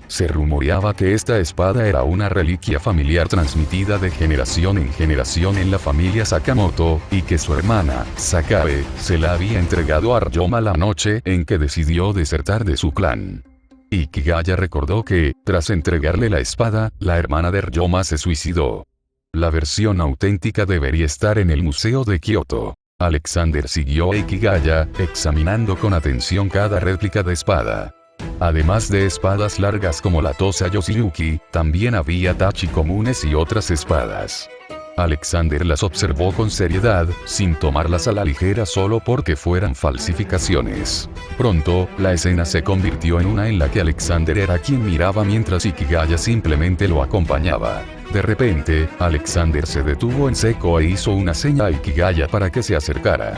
Se rumoreaba que esta espada era una reliquia familiar transmitida de generación en generación en la familia Sakamoto, y que su hermana, Sakae, se la había entregado a Ryoma la noche en que decidió desertar de su clan. Ikigaya recordó que, tras entregarle la espada, la hermana de Ryoma se suicidó. La versión auténtica debería estar en el Museo de Kioto. Alexander siguió a Ikigaya, examinando con atención cada réplica de espada. Además de espadas largas como la Tosa Yoshiyuki, también había tachi comunes y otras espadas. Alexander las observó con seriedad, sin tomarlas a la ligera solo porque fueran falsificaciones. Pronto, la escena se convirtió en una en la que Alexander era quien miraba mientras Ikigaya simplemente lo acompañaba. De repente, Alexander se detuvo en seco e hizo una seña a Ikigaya para que se acercara.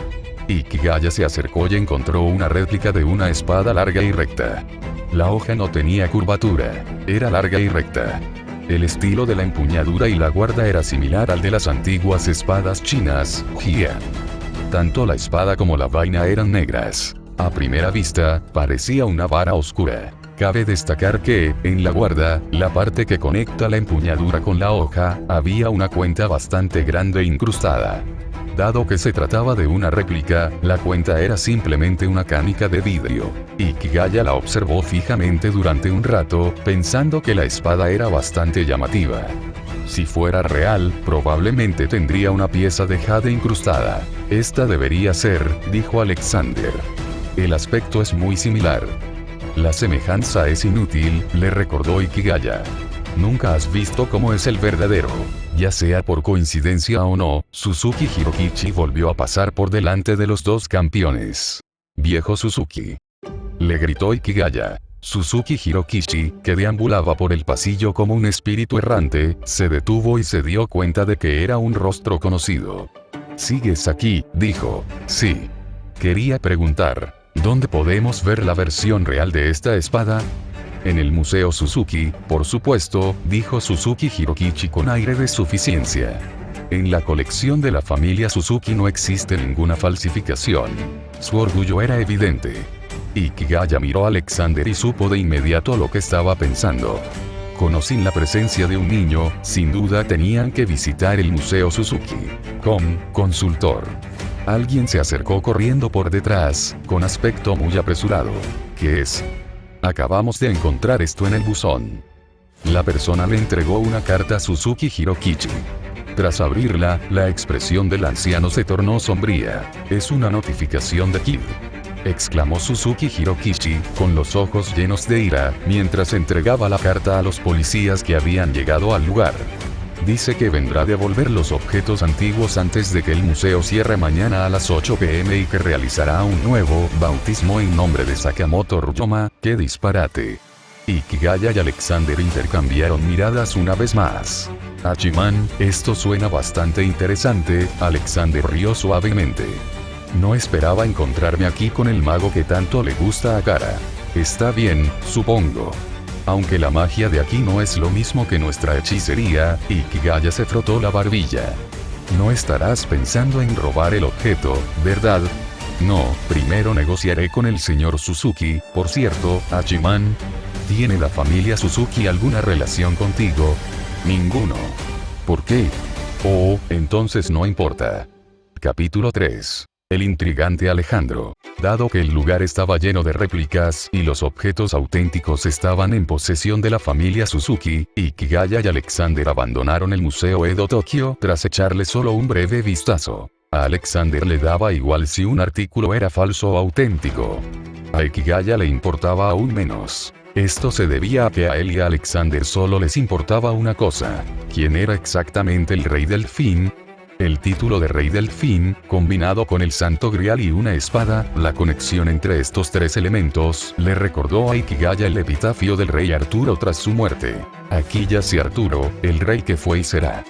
Ikigaya se acercó y encontró una réplica de una espada larga y recta. La hoja no tenía curvatura, era larga y recta. El estilo de la empuñadura y la guarda era similar al de las antiguas espadas chinas, Jian. Tanto la espada como la vaina eran negras. A primera vista, parecía una vara oscura. Cabe destacar que, en la guarda, la parte que conecta la empuñadura con la hoja, había una cuenta bastante grande incrustada. Dado que se trataba de una réplica, la cuenta era simplemente una canica de vidrio. Ikigaya la observó fijamente durante un rato, pensando que la espada era bastante llamativa. Si fuera real, probablemente tendría una pieza de jade incrustada. Esta debería ser, dijo Alexander. El aspecto es muy similar. La semejanza es inútil, le recordó Ikigaya. Nunca has visto cómo es el verdadero. Ya sea por coincidencia o no, Suzuki Hirokishi volvió a pasar por delante de los dos campeones. Viejo Suzuki. Le gritó Ikigaya. Suzuki Hirokishi, que deambulaba por el pasillo como un espíritu errante, se detuvo y se dio cuenta de que era un rostro conocido. ¿Sigues aquí?, dijo. Sí. Quería preguntar, ¿dónde podemos ver la versión real de esta espada? En el Museo Suzuki, por supuesto, dijo Suzuki Hirokishi con aire de suficiencia. En la colección de la familia Suzuki no existe ninguna falsificación. Su orgullo era evidente. Ikigaya miró a Alexander y supo de inmediato lo que estaba pensando. Conocen la presencia de un niño, sin duda tenían que visitar el Museo Suzuki. Consultor. Alguien se acercó corriendo por detrás, con aspecto muy apresurado. ¿Qué es? Acabamos de encontrar esto en el buzón. La persona le entregó una carta a Suzuki Hirokishi. Tras abrirla, la expresión del anciano se tornó sombría. Es una notificación de Kid, exclamó Suzuki Hirokishi, con los ojos llenos de ira, mientras entregaba la carta a los policías que habían llegado al lugar. Dice que vendrá a devolver los objetos antiguos antes de que el museo cierre mañana a las 8 p.m. y que realizará un nuevo bautismo en nombre de Sakamoto Ryoma. ¡Qué disparate! Ikigaya y Alexander intercambiaron miradas una vez más. Hachiman, esto suena bastante interesante, Alexander rió suavemente. No esperaba encontrarme aquí con el mago que tanto le gusta a Kara. Está bien, supongo. Aunque la magia de aquí no es lo mismo que nuestra hechicería, Ikigaya se frotó la barbilla. No estarás pensando en robar el objeto, ¿verdad? No, primero negociaré con el señor Suzuki. Por cierto, Hachiman, ¿tiene la familia Suzuki alguna relación contigo? Ninguno. ¿Por qué? Oh, entonces no importa. Capítulo 3. El intrigante Alejandro. Dado que el lugar estaba lleno de réplicas y los objetos auténticos estaban en posesión de la familia Suzuki, Ikigaya y Alexander abandonaron el Museo Edo Tokio tras echarle solo un breve vistazo. A Alexander le daba igual si un artículo era falso o auténtico. A Ikigaya le importaba aún menos. Esto se debía a que a él y a Alexander solo les importaba una cosa: ¿quién era exactamente el Rey Delfín? El título de Rey Delfín, combinado con el Santo Grial y una espada, la conexión entre estos tres elementos, le recordó a Ikigaya el epitafio del rey Arturo tras su muerte. Aquí yace Arturo, el rey que fue y será.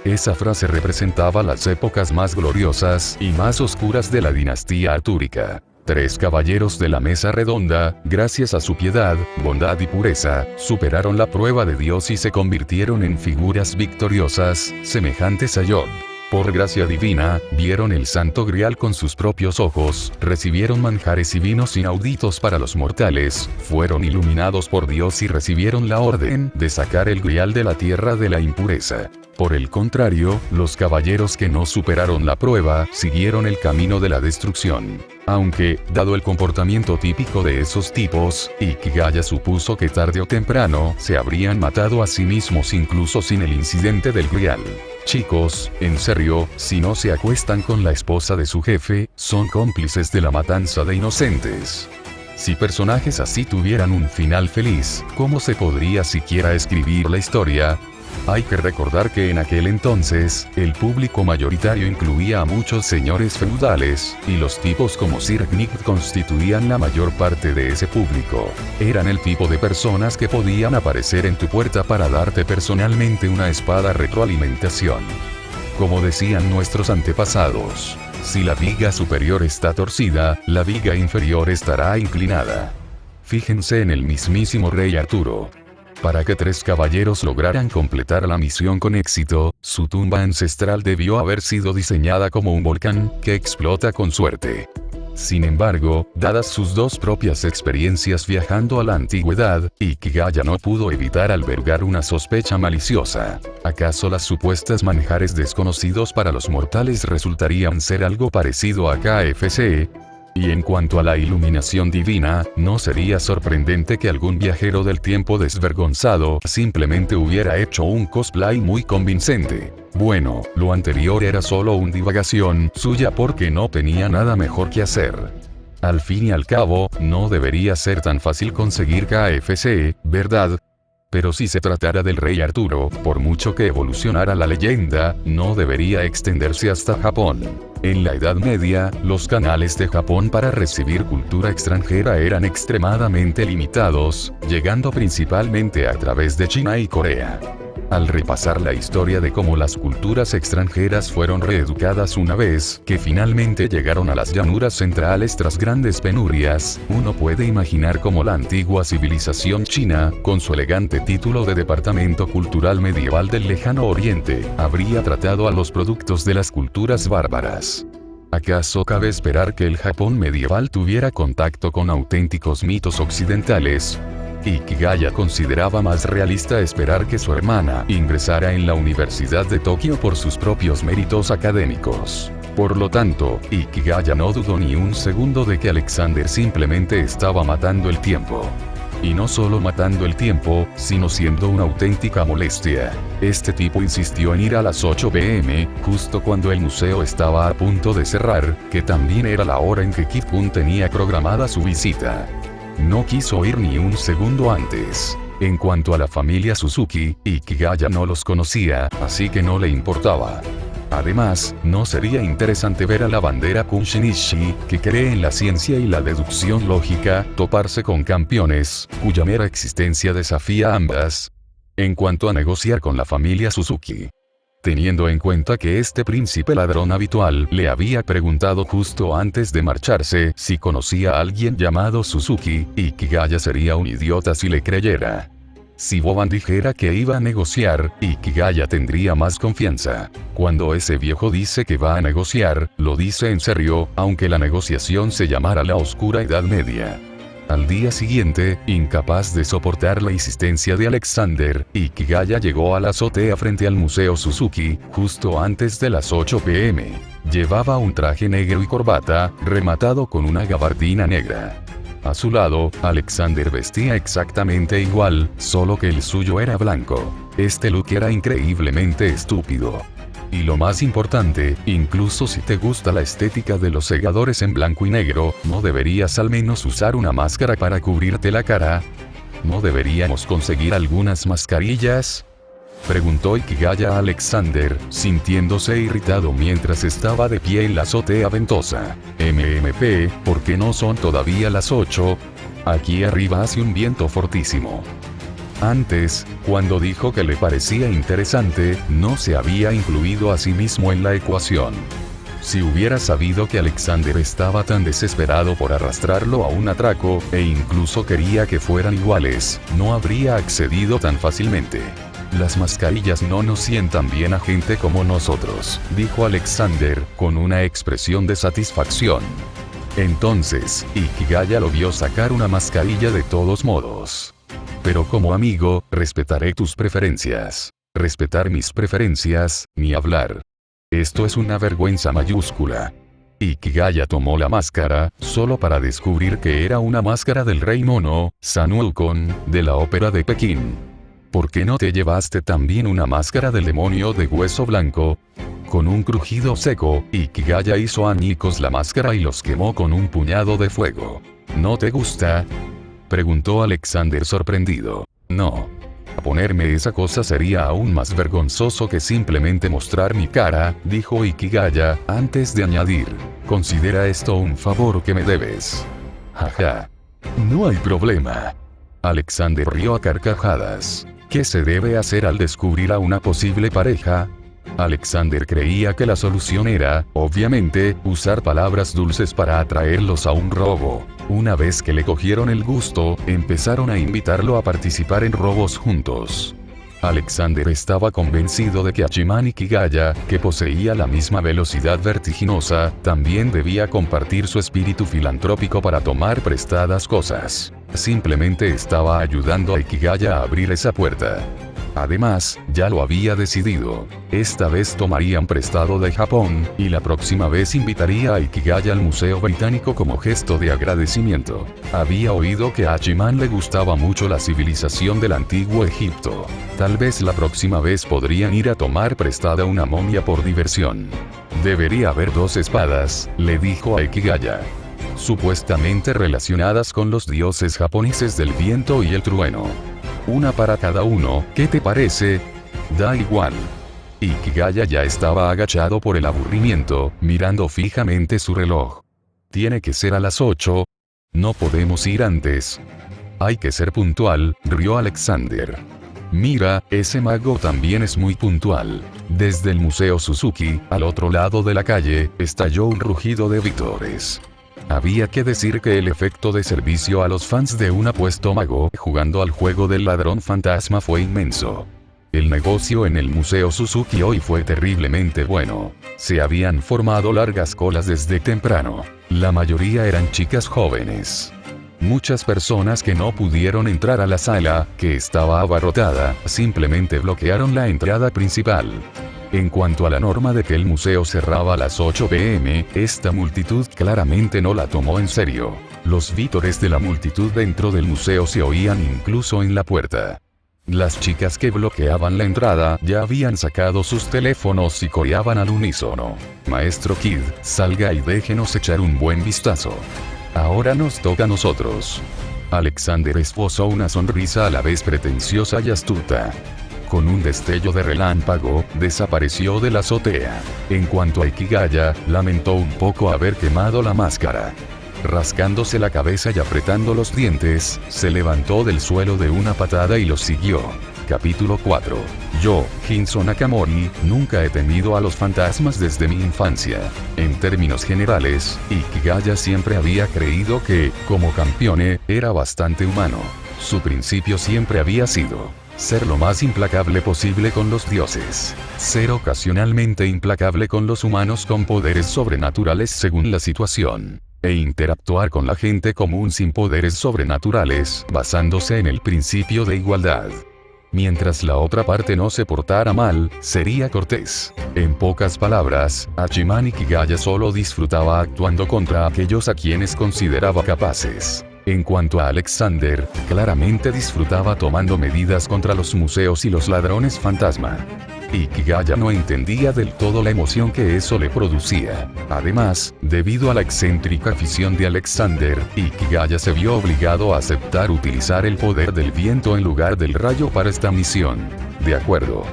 Esa frase representaba las épocas más gloriosas y más oscuras de la dinastía artúrica. Tres caballeros de la mesa redonda, gracias a su piedad, bondad y pureza, superaron la prueba de Dios y se convirtieron en figuras victoriosas, semejantes a Job. Por gracia divina, vieron el Santo Grial con sus propios ojos, recibieron manjares y vinos inauditos para los mortales, fueron iluminados por Dios y recibieron la orden de sacar el Grial de la tierra de la impureza. Por el contrario, los caballeros que no superaron la prueba, siguieron el camino de la destrucción. Aunque, dado el comportamiento típico de esos tipos, Ikigaya supuso que tarde o temprano, se habrían matado a sí mismos incluso sin el incidente del Grial. Chicos, en serio, si no se acuestan con la esposa de su jefe, son cómplices de la matanza de inocentes. Si personajes así tuvieran un final feliz, ¿cómo se podría siquiera escribir la historia? Hay que recordar que en aquel entonces, el público mayoritario incluía a muchos señores feudales, y los tipos como Sir Knight constituían la mayor parte de ese público. Eran el tipo de personas que podían aparecer en tu puerta para darte personalmente una espada retroalimentación. Como decían nuestros antepasados, si la viga superior está torcida, la viga inferior estará inclinada. Fíjense en el mismísimo rey Arturo. Para que tres caballeros lograran completar la misión con éxito, su tumba ancestral debió haber sido diseñada como un volcán, que explota con suerte. Sin embargo, dadas sus dos propias experiencias viajando a la antigüedad, Ikigaya no pudo evitar albergar una sospecha maliciosa. ¿Acaso las supuestas manjares desconocidos para los mortales resultarían ser algo parecido a KFC? Y en cuanto a la iluminación divina, no sería sorprendente que algún viajero del tiempo desvergonzado simplemente hubiera hecho un cosplay muy convincente. Bueno, lo anterior era solo una divagación suya porque no tenía nada mejor que hacer. Al fin y al cabo, no debería ser tan fácil conseguir KFC, ¿verdad? Pero si se tratara del rey Arturo, por mucho que evolucionara la leyenda, no debería extenderse hasta Japón. En la Edad Media, los canales de Japón para recibir cultura extranjera eran extremadamente limitados, llegando principalmente a través de China y Corea. Al repasar la historia de cómo las culturas extranjeras fueron reeducadas una vez que finalmente llegaron a las llanuras centrales tras grandes penurias, uno puede imaginar cómo la antigua civilización china, con su elegante título de Departamento Cultural Medieval del Lejano Oriente, habría tratado a los productos de las culturas bárbaras. ¿Acaso cabe esperar que el Japón medieval tuviera contacto con auténticos mitos occidentales? Ikigaya consideraba más realista esperar que su hermana ingresara en la Universidad de Tokio por sus propios méritos académicos. Por lo tanto, Ikigaya no dudó ni un segundo de que Alexander simplemente estaba matando el tiempo. Y no solo matando el tiempo, sino siendo una auténtica molestia. Este tipo insistió en ir a las 8 p.m., justo cuando el museo estaba a punto de cerrar, que también era la hora en que Kid-kun tenía programada su visita. No quiso ir ni un segundo antes. En cuanto a la familia Suzuki, Ikigaya no los conocía, así que no le importaba. Además, ¿no sería interesante ver a la bandera Kunshinishi, que cree en la ciencia y la deducción lógica, toparse con campeones, cuya mera existencia desafía ambas? En cuanto a negociar con la familia Suzuki, teniendo en cuenta que este príncipe ladrón habitual le había preguntado justo antes de marcharse si conocía a alguien llamado Suzuki, Ikigaya sería un idiota si le creyera. Si Boban dijera que iba a negociar, Ikigaya tendría más confianza. Cuando ese viejo dice que va a negociar, lo dice en serio, aunque la negociación se llamara la Oscura Edad Media. Al día siguiente, incapaz de soportar la insistencia de Alexander, Ikigaya llegó a la azotea frente al Museo Suzuki, justo antes de las 8 p.m. Llevaba un traje negro y corbata, rematado con una gabardina negra. A su lado, Alexander vestía exactamente igual, solo que el suyo era blanco. Este look era increíblemente estúpido. Y lo más importante, incluso si te gusta la estética de los segadores en blanco y negro, ¿no deberías al menos usar una máscara para cubrirte la cara? ¿No deberíamos conseguir algunas mascarillas? Preguntó Ikigaya a Alexander, sintiéndose irritado mientras estaba de pie en la azotea ventosa. MMP, ¿por qué no son todavía las 8? Aquí arriba hace un viento fortísimo. Antes, cuando dijo que le parecía interesante, no se había incluido a sí mismo en la ecuación. Si hubiera sabido que Alexander estaba tan desesperado por arrastrarlo a un atraco, e incluso quería que fueran iguales, no habría accedido tan fácilmente. Las mascarillas no nos sientan bien a gente como nosotros, dijo Alexander, con una expresión de satisfacción. Entonces, Ikigaya lo vio sacar una mascarilla de todos modos. Pero como amigo, respetaré tus preferencias. Respetar mis preferencias, ni hablar. Esto es una vergüenza mayúscula. Ikigaya tomó la máscara, solo para descubrir que era una máscara del rey mono, Sun Wukong, de la ópera de Pekín. ¿Por qué no te llevaste también una máscara del demonio de hueso blanco? Con un crujido seco, Ikigaya hizo añicos la máscara y los quemó con un puñado de fuego. ¿No te gusta?, preguntó Alexander sorprendido. No. Ponerme esa cosa sería aún más vergonzoso que simplemente mostrar mi cara, dijo Ikigaya, antes de añadir. Considera esto un favor que me debes. Jaja. No hay problema. Alexander rió a carcajadas. ¿Qué se debe hacer al descubrir a una posible pareja? Alexander creía que la solución era, obviamente, usar palabras dulces para atraerlos a un robo. Una vez que le cogieron el gusto, empezaron a invitarlo a participar en robos juntos. Alexander estaba convencido de que Hachiman Ikigaya, que poseía la misma velocidad vertiginosa, también debía compartir su espíritu filantrópico para tomar prestadas cosas. Simplemente estaba ayudando a Ikigaya a abrir esa puerta. Además, ya lo había decidido. Esta vez tomarían prestado de Japón, y la próxima vez invitaría a Ikigaya al Museo Británico como gesto de agradecimiento. Había oído que a Hachiman le gustaba mucho la civilización del antiguo Egipto. Tal vez la próxima vez podrían ir a tomar prestada una momia por diversión. Debería haber 2 espadas, le dijo a Ikigaya. Supuestamente relacionadas con los dioses japoneses del viento y el trueno. Una para cada uno, ¿qué te parece? Da igual. Ikigaya ya estaba agachado por el aburrimiento, mirando fijamente su reloj. Tiene que ser a las 8. No podemos ir antes. Hay que ser puntual, rió Alexander. Mira, ese mago también es muy puntual. Desde el Museo Suzuki, al otro lado de la calle, estalló un rugido de vítores. Había que decir que el efecto de servicio a los fans de un apuesto mago jugando al juego del ladrón fantasma fue inmenso. El negocio en el Museo Suzuki hoy fue terriblemente bueno. Se habían formado largas colas desde temprano. La mayoría eran chicas jóvenes. Muchas personas que no pudieron entrar a la sala, que estaba abarrotada, simplemente bloquearon la entrada principal. En cuanto a la norma de que el museo cerraba a las 8 p.m., esta multitud claramente no la tomó en serio. Los vítores de la multitud dentro del museo se oían incluso en la puerta. Las chicas que bloqueaban la entrada ya habían sacado sus teléfonos y coreaban al unísono. Maestro Kid, salga y déjenos echar un buen vistazo. Ahora nos toca a nosotros. Alexander esbozó una sonrisa a la vez pretenciosa y astuta. Con un destello de relámpago, desapareció de la azotea. En cuanto a Ikigaya, lamentó un poco haber quemado la máscara. Rascándose la cabeza y apretando los dientes, se levantó del suelo de una patada y lo siguió. Capítulo 4. Yo, Shinzo Nakamori, nunca he temido a los fantasmas desde mi infancia. En términos generales, Ikigaya siempre había creído que, como campeone, era bastante humano. Su principio siempre había sido ser lo más implacable posible con los dioses. Ser ocasionalmente implacable con los humanos con poderes sobrenaturales según la situación. e interactuar con la gente común sin poderes sobrenaturales, basándose en el principio de igualdad. Mientras la otra parte no se portara mal, sería cortés. En pocas palabras, Hachiman Ikigaya solo disfrutaba actuando contra aquellos a quienes consideraba capaces. En cuanto a Alexander, claramente disfrutaba tomando medidas contra los museos y los ladrones fantasma. Ikigaya no entendía del todo la emoción que eso le producía. Además, debido a la excéntrica afición de Alexander, Ikigaya se vio obligado a aceptar utilizar el poder del viento en lugar del rayo para esta misión. De acuerdo.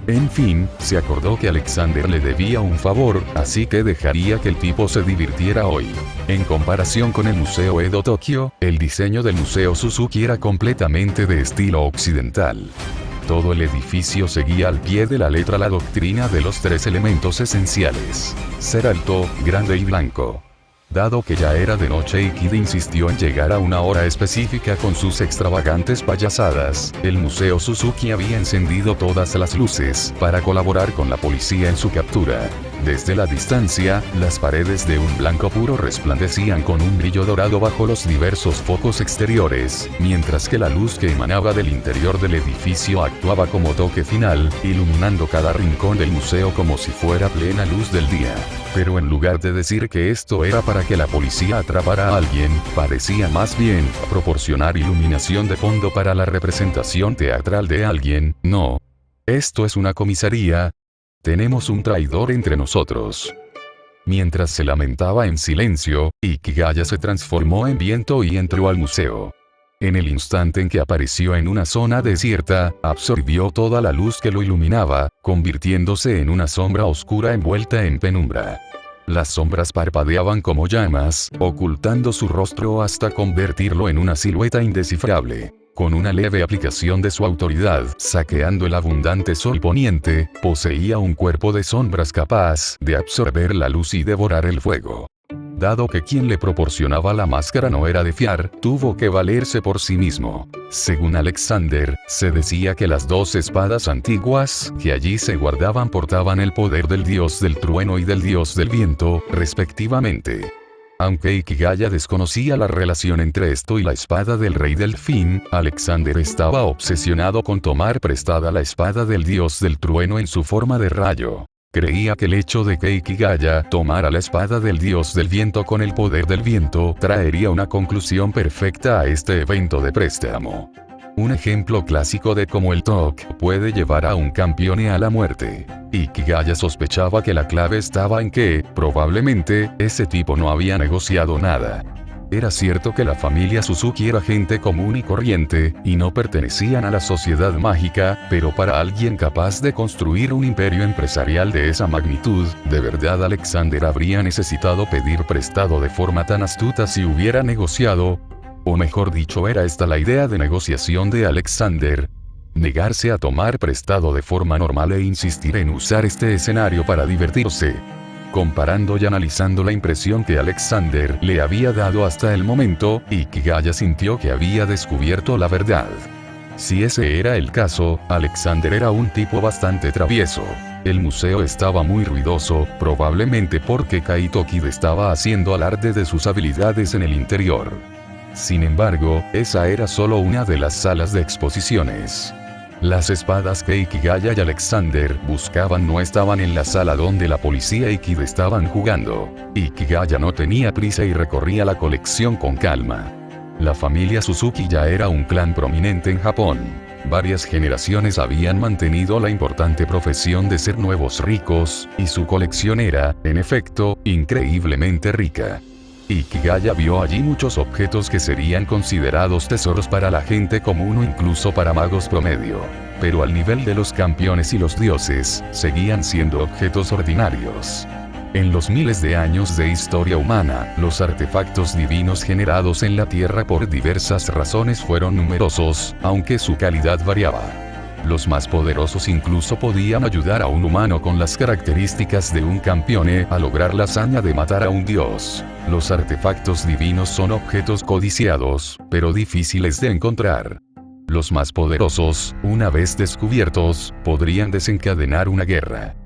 En fin, se acordó que Alexander le debía un favor, así que dejaría que el tipo se divirtiera hoy. En comparación con el Museo Edo Tokio, el diseño del Museo Suzuki era completamente de estilo occidental. Todo el edificio seguía al pie de la letra la doctrina de los tres elementos esenciales: ser alto, grande y blanco. Dado que ya era de noche y Kid insistió en llegar a una hora específica con sus extravagantes payasadas, el Museo Suzuki había encendido todas las luces para colaborar con la policía en su captura. Desde la distancia, las paredes de un blanco puro resplandecían con un brillo dorado bajo los diversos focos exteriores, mientras que la luz que emanaba del interior del edificio actuaba como toque final, iluminando cada rincón del museo como si fuera plena luz del día. Pero en lugar de decir que esto era para que la policía atrapara a alguien, parecía más bien proporcionar iluminación de fondo para la representación teatral de alguien. No. Esto es una comisaría. Tenemos un traidor entre nosotros. Mientras se lamentaba en silencio, Ikigaya se transformó en viento y entró al museo. En el instante en que apareció en una zona desierta, absorbió toda la luz que lo iluminaba, convirtiéndose en una sombra oscura envuelta en penumbra. Las sombras parpadeaban como llamas, ocultando su rostro hasta convertirlo en una silueta indescifrable. Con una leve aplicación de su autoridad, saqueando el abundante sol poniente, poseía un cuerpo de sombras capaz de absorber la luz y devorar el fuego. Dado que quien le proporcionaba la máscara no era de fiar, tuvo que valerse por sí mismo. Según Alexander, se decía que las dos espadas antiguas que allí se guardaban portaban el poder del dios del trueno y del dios del viento, respectivamente. Aunque Ikigaya desconocía la relación entre esto y la espada del rey Delfín, Alexander estaba obsesionado con tomar prestada la espada del dios del trueno en su forma de rayo. Creía que el hecho de que Ikigaya tomara la espada del dios del viento con el poder del viento traería una conclusión perfecta a este evento de préstamo. Un ejemplo clásico de cómo el TOC puede llevar a un campeón a la muerte. Ikigaya sospechaba que la clave estaba en que, probablemente, ese tipo no había negociado nada. Era cierto que la familia Suzuki era gente común y corriente, y no pertenecían a la sociedad mágica, pero para alguien capaz de construir un imperio empresarial de esa magnitud, de verdad Alexander habría necesitado pedir prestado de forma tan astuta si hubiera negociado. O mejor dicho, era esta la idea de negociación de Alexander. Negarse a tomar prestado de forma normal e insistir en usar este escenario para divertirse. Comparando y analizando la impresión que Alexander le había dado hasta el momento, Ikigaya sintió que había descubierto la verdad. Si ese era el caso, Alexander era un tipo bastante travieso. El museo estaba muy ruidoso, probablemente porque Kaito Kid estaba haciendo alarde de sus habilidades en el interior. Sin embargo, esa era solo una de las salas de exposiciones. Las espadas que Ikigaya y Alexander buscaban no estaban en la sala donde la policía y Kid estaban jugando. Ikigaya no tenía prisa y recorría la colección con calma. La familia Suzuki ya era un clan prominente en Japón. Varias generaciones habían mantenido la importante profesión de ser nuevos ricos, y su colección era, en efecto, increíblemente rica. Ikigaya vio allí muchos objetos que serían considerados tesoros para la gente común o incluso para magos promedio. Pero al nivel de los campeones y los dioses, seguían siendo objetos ordinarios. En los miles de años de historia humana, los artefactos divinos generados en la Tierra por diversas razones fueron numerosos, aunque su calidad variaba. Los más poderosos incluso podían ayudar a un humano con las características de un campeón a lograr la hazaña de matar a un dios. Los artefactos divinos son objetos codiciados, pero difíciles de encontrar. Los más poderosos, una vez descubiertos, podrían desencadenar una guerra.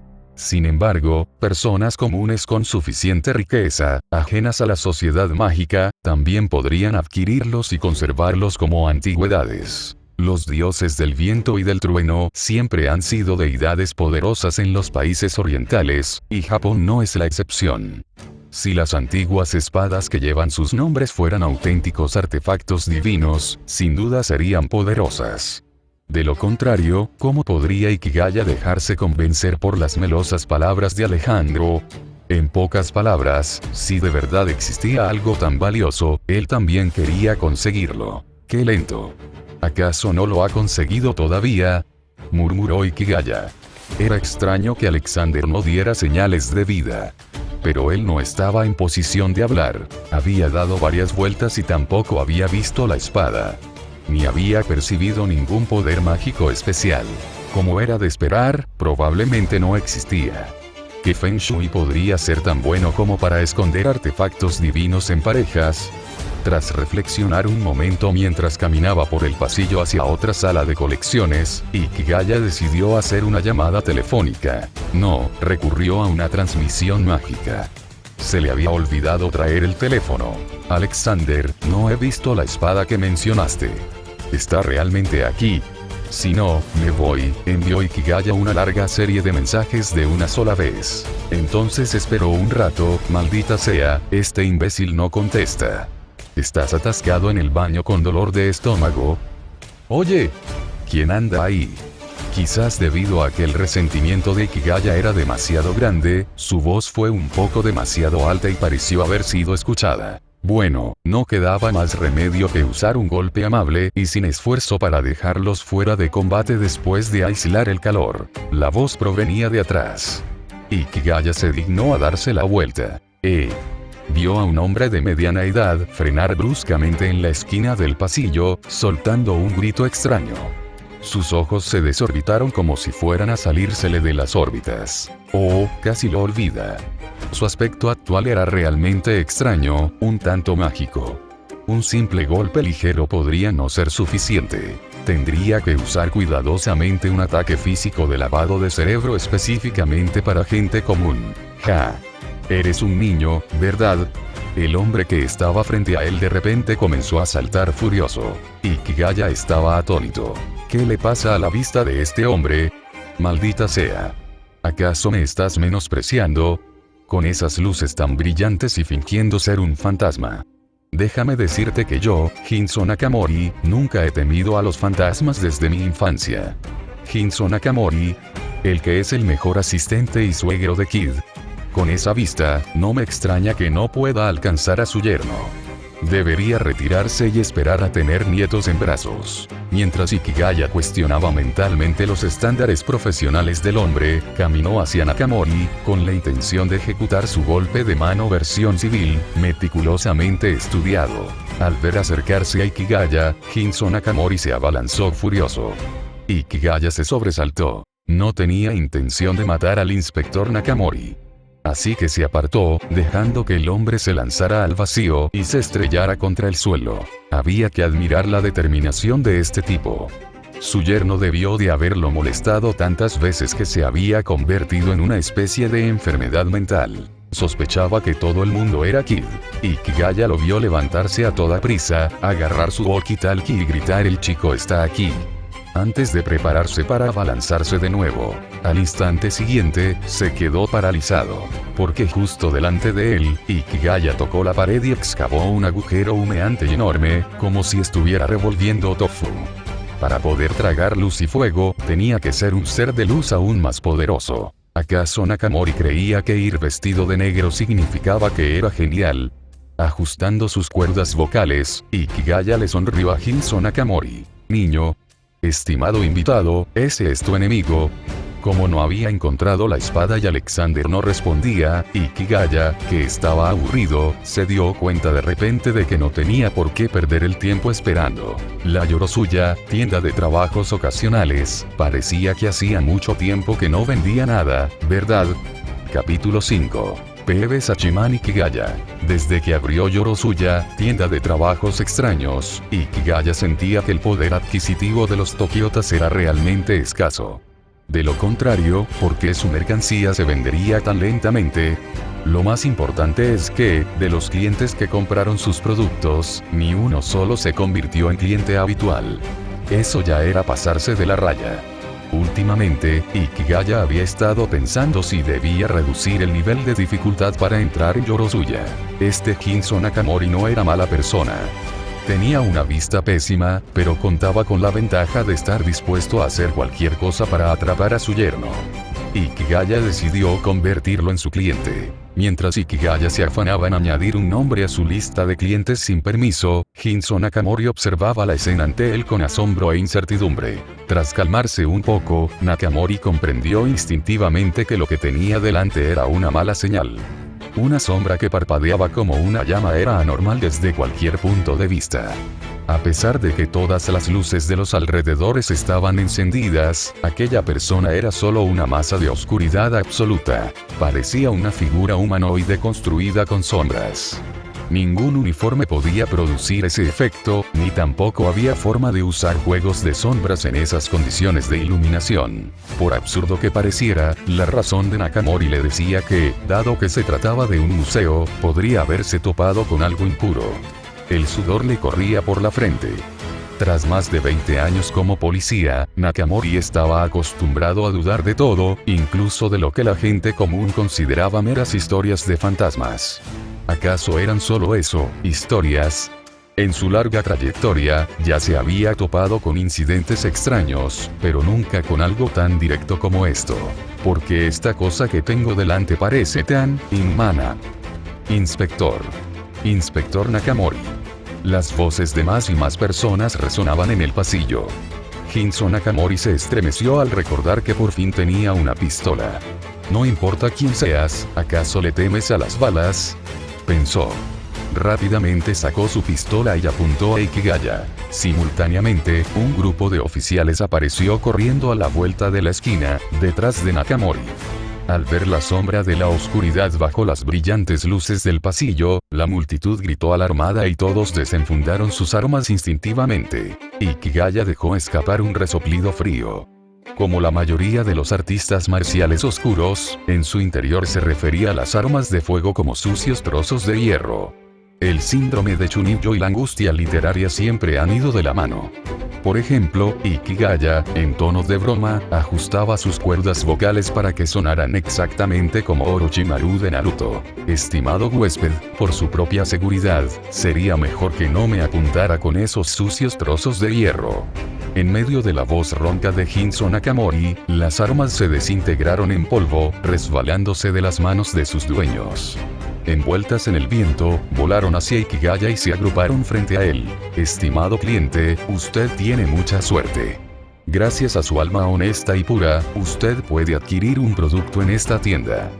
Sin embargo, personas comunes con suficiente riqueza, ajenas a la sociedad mágica, también podrían adquirirlos y conservarlos como antigüedades. Los dioses del viento y del trueno siempre han sido deidades poderosas en los países orientales, y Japón no es la excepción. Si las antiguas espadas que llevan sus nombres fueran auténticos artefactos divinos, sin duda serían poderosas. De lo contrario, ¿cómo podría Ikigaya dejarse convencer por las melosas palabras de Alejandro? En pocas palabras, si de verdad existía algo tan valioso, él también quería conseguirlo. ¡Qué lento! ¿Acaso no lo ha conseguido todavía?, murmuró Ikigaya. Era extraño que Alexander no diera señales de vida. Pero él no estaba en posición de hablar. Había dado varias vueltas y tampoco había visto la espada. Ni había percibido ningún poder mágico especial. Como era de esperar, probablemente no existía. ¿Qué Feng Shui podría ser tan bueno como para esconder artefactos divinos en parejas? Tras reflexionar un momento mientras caminaba por el pasillo hacia otra sala de colecciones, Ikigaya decidió hacer una llamada telefónica. No, recurrió a una transmisión mágica. Se le había olvidado traer el teléfono. Alexander, no he visto la espada que mencionaste. ¿Está realmente aquí? Si no, me voy, envió Ikigaya una larga serie de mensajes de una sola vez. Entonces esperó un rato, maldita sea, este imbécil no contesta. ¿Estás atascado en el baño con dolor de estómago? Oye, ¿quién anda ahí? Quizás debido a que el resentimiento de Ikigaya era demasiado grande, su voz fue un poco demasiado alta y pareció haber sido escuchada. Bueno, no quedaba más remedio que usar un golpe amable y sin esfuerzo para dejarlos fuera de combate después de aislar el calor. La voz provenía de atrás. Ikigaya se dignó a darse la vuelta. Vio a un hombre de mediana edad frenar bruscamente en la esquina del pasillo, soltando un grito extraño. Sus ojos se desorbitaron como si fueran a salírsele de las órbitas. Oh, casi lo olvida. Su aspecto actual era realmente extraño, un tanto mágico. Un simple golpe ligero podría no ser suficiente. Tendría que usar cuidadosamente un ataque físico de lavado de cerebro específicamente para gente común. Ja. Eres un niño, ¿verdad? El hombre que estaba frente a él de repente comenzó a saltar furioso. Ikigaya estaba atónito. ¿Qué le pasa a la vista de este hombre? Maldita sea. ¿Acaso me estás menospreciando? Con esas luces tan brillantes y fingiendo ser un fantasma. Déjame decirte que yo, Shinzo Nakamori, nunca he temido a los fantasmas desde mi infancia. Shinzo Nakamori, el que es el mejor asistente y suegro de Kid. Con esa vista, no me extraña que no pueda alcanzar a su yerno. Debería retirarse y esperar a tener nietos en brazos. Mientras Ikigaya cuestionaba mentalmente los estándares profesionales del hombre, caminó hacia Nakamori, con la intención de ejecutar su golpe de mano versión civil, meticulosamente estudiado. Al ver acercarse a Ikigaya, Shinzo Nakamori se abalanzó furioso. Ikigaya se sobresaltó. No tenía intención de matar al inspector Nakamori. Así que se apartó, dejando que el hombre se lanzara al vacío y se estrellara contra el suelo. Había que admirar la determinación de este tipo. Su yerno debió de haberlo molestado tantas veces que se había convertido en una especie de enfermedad mental. Sospechaba que todo el mundo era Kid. Ikigaya lo vio levantarse a toda prisa, agarrar su walkie-talkie y gritar: "El chico está aquí", antes de prepararse para abalanzarse de nuevo. Al instante siguiente, se quedó paralizado, porque justo delante de él, Ikigaya tocó la pared y excavó un agujero humeante y enorme, como si estuviera revolviendo tofu. Para poder tragar luz y fuego, tenía que ser un ser de luz aún más poderoso. ¿Acaso Nakamori creía que ir vestido de negro significaba que era genial? Ajustando sus cuerdas vocales, Ikigaya le sonrió a Shinzo Nakamori. Niño. Estimado invitado, ¿ese es tu enemigo? Como no había encontrado la espada y Alexander no respondía, Ikigaya, que estaba aburrido, se dio cuenta de repente de que no tenía por qué perder el tiempo esperando. La Yorosuya, tienda de trabajos ocasionales, parecía que hacía mucho tiempo que no vendía nada, ¿verdad? Capítulo 5. P.B. Sachiman Ikigaya. Desde que abrió Yorosuya, tienda de trabajos extraños, Ikigaya sentía que el poder adquisitivo de los tokiotas era realmente escaso. De lo contrario, ¿por qué su mercancía se vendería tan lentamente? Lo más importante es que, de los clientes que compraron sus productos, ni uno solo se convirtió en cliente habitual. Eso ya era pasarse de la raya. Últimamente, Ikigaya había estado pensando si debía reducir el nivel de dificultad para entrar en Yorosuya. Este Shinzo Nakamori no era mala persona. Tenía una vista pésima, pero contaba con la ventaja de estar dispuesto a hacer cualquier cosa para atrapar a su yerno. Ikigaya decidió convertirlo en su cliente. Mientras Ikigaya se afanaba en añadir un nombre a su lista de clientes sin permiso, Shinzo Nakamori observaba la escena ante él con asombro e incertidumbre. Tras calmarse un poco, Nakamori comprendió instintivamente que lo que tenía delante era una mala señal. Una sombra que parpadeaba como una llama era anormal desde cualquier punto de vista. A pesar de que todas las luces de los alrededores estaban encendidas, aquella persona era solo una masa de oscuridad absoluta. Parecía una figura humanoide construida con sombras. Ningún uniforme podía producir ese efecto, ni tampoco había forma de usar juegos de sombras en esas condiciones de iluminación. Por absurdo que pareciera, la razón de Nakamori le decía que, dado que se trataba de un museo, podría haberse topado con algo impuro. El sudor le corría por la frente. Tras más de 20 años como policía, Nakamori estaba acostumbrado a dudar de todo, incluso de lo que la gente común consideraba meras historias de fantasmas. ¿Acaso eran solo eso, historias? En su larga trayectoria, ya se había topado con incidentes extraños, pero nunca con algo tan directo como esto. Porque esta cosa que tengo delante parece tan inhumana. Inspector. Inspector Nakamori. Las voces de más y más personas resonaban en el pasillo. Shinzo Nakamori se estremeció al recordar que por fin tenía una pistola. No importa quién seas, ¿acaso le temes a las balas? Pensó. Rápidamente sacó su pistola y apuntó a Ikigaya. Simultáneamente, un grupo de oficiales apareció corriendo a la vuelta de la esquina, detrás de Nakamori. Al ver la sombra de la oscuridad bajo las brillantes luces del pasillo, la multitud gritó alarmada y todos desenfundaron sus armas instintivamente. Ikigaya dejó escapar un resoplido frío. Como la mayoría de los artistas marciales oscuros, en su interior se refería a las armas de fuego como sucios trozos de hierro. El síndrome de Chunibyo y la angustia literaria siempre han ido de la mano. Por ejemplo, Ikigaya, en tono de broma, ajustaba sus cuerdas vocales para que sonaran exactamente como Orochimaru de Naruto. Estimado huésped, por su propia seguridad, sería mejor que no me apuntara con esos sucios trozos de hierro. En medio de la voz ronca de Shinzo Nakamori, las armas se desintegraron en polvo, resbalándose de las manos de sus dueños. Envueltas en el viento, volaron hacia Ikigaya y se agruparon frente a él. Estimado cliente, usted tiene mucha suerte. Gracias a su alma honesta y pura, usted puede adquirir un producto en esta tienda.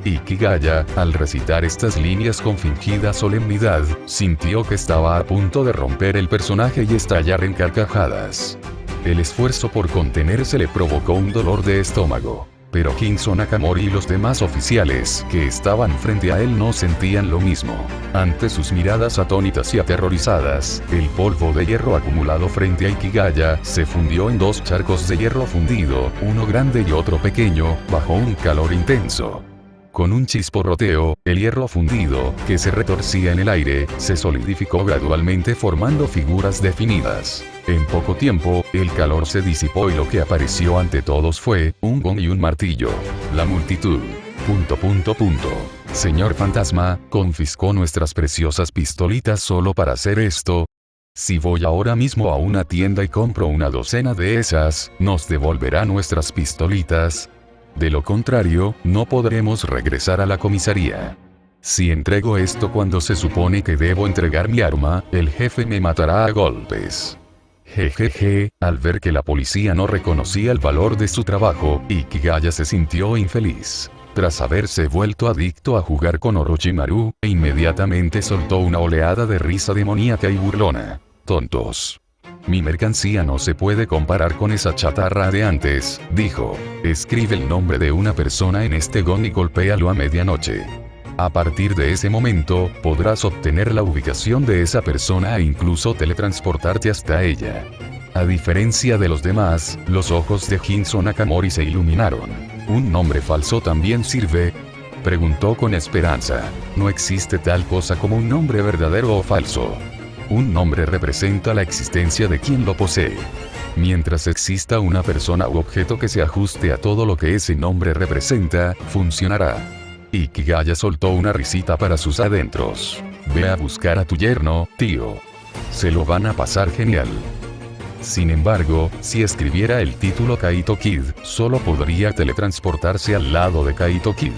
Ikigaya, al recitar estas líneas con fingida solemnidad, sintió que estaba a punto de romper el personaje y estallar en carcajadas. El esfuerzo por contenerse le provocó un dolor de estómago. Pero Shinzo Nakamori y los demás oficiales que estaban frente a él no sentían lo mismo. Ante sus miradas atónitas y aterrorizadas, el polvo de hierro acumulado frente a Ikigaya se fundió en dos charcos de hierro fundido, uno grande y otro pequeño, bajo un calor intenso. Con un chisporroteo, el hierro fundido, que se retorcía en el aire, se solidificó gradualmente formando figuras definidas. En poco tiempo, el calor se disipó y lo que apareció ante todos fue un gong y un martillo. La multitud. Señor fantasma, confiscó nuestras preciosas pistolitas solo para hacer esto. Si voy ahora mismo a una tienda y compro una docena de esas, ¿nos devolverá nuestras pistolitas? De lo contrario, no podremos regresar a la comisaría. Si entrego esto cuando se supone que debo entregar mi arma, el jefe me matará a golpes. Jejeje, al ver que la policía no reconocía el valor de su trabajo, Ikigaya se sintió infeliz. Tras haberse vuelto adicto a jugar con Orochimaru, inmediatamente soltó una oleada de risa demoníaca y burlona. Tontos. Mi mercancía no se puede comparar con esa chatarra de antes, dijo. Escribe el nombre de una persona en este gong y golpéalo a medianoche. A partir de ese momento, podrás obtener la ubicación de esa persona e incluso teletransportarte hasta ella. A diferencia de los demás, los ojos de Shinzo Nakamori se iluminaron. ¿Un nombre falso también sirve?, preguntó con esperanza. No existe tal cosa como un nombre verdadero o falso. Un nombre representa la existencia de quien lo posee. Mientras exista una persona u objeto que se ajuste a todo lo que ese nombre representa, funcionará. Ikigaya soltó una risita para sus adentros. Ve a buscar a tu yerno, tío. Se lo van a pasar genial. Sin embargo, si escribiera el título Kaito Kid, solo podría teletransportarse al lado de Kaito Kid.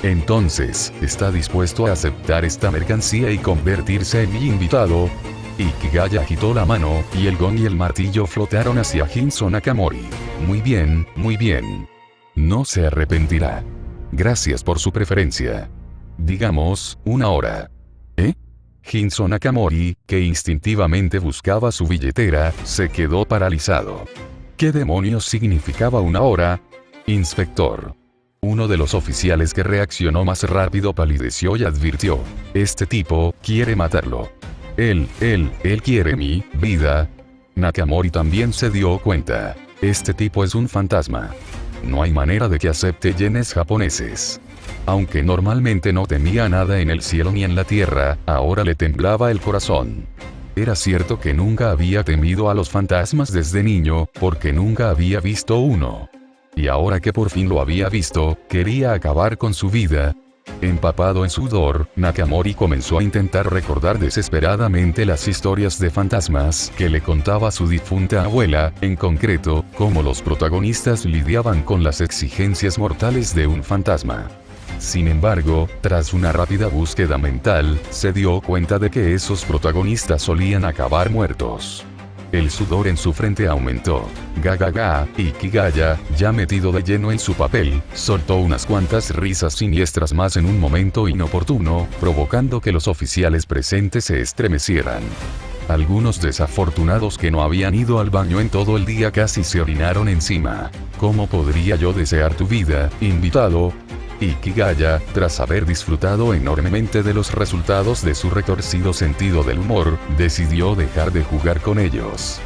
Entonces, ¿está dispuesto a aceptar esta mercancía y convertirse en mi invitado? Ikigaya agitó la mano, y el gong y el martillo flotaron hacia Shinzo Nakamori. Muy bien, muy bien. No se arrepentirá. Gracias por su preferencia. Digamos, 1 hora. ¿Eh? Shinzo Nakamori, que instintivamente buscaba su billetera, se quedó paralizado. ¿Qué demonios significaba 1 hora? Inspector. Uno de los oficiales que reaccionó más rápido palideció y advirtió. Este tipo quiere matarlo. Él quiere mi vida. Nakamori también se dio cuenta. Este tipo es un fantasma. No hay manera de que acepte yenes japoneses. Aunque normalmente no temía nada en el cielo ni en la tierra, ahora le temblaba el corazón. Era cierto que nunca había temido a los fantasmas desde niño, porque nunca había visto uno. Y ahora que por fin lo había visto, quería acabar con su vida. Empapado en sudor, Nakamori comenzó a intentar recordar desesperadamente las historias de fantasmas que le contaba su difunta abuela, en concreto, cómo los protagonistas lidiaban con las exigencias mortales de un fantasma. Sin embargo, tras una rápida búsqueda mental, se dio cuenta de que esos protagonistas solían acabar muertos. El sudor en su frente aumentó. Ikigaya, ya metido de lleno en su papel, soltó unas cuantas risas siniestras más en un momento inoportuno, provocando que los oficiales presentes se estremecieran. Algunos desafortunados que no habían ido al baño en todo el día casi se orinaron encima. ¿Cómo podría yo desear tu vida, invitado? Ikigaya, tras haber disfrutado enormemente de los resultados de su retorcido sentido del humor, decidió dejar de jugar con ellos.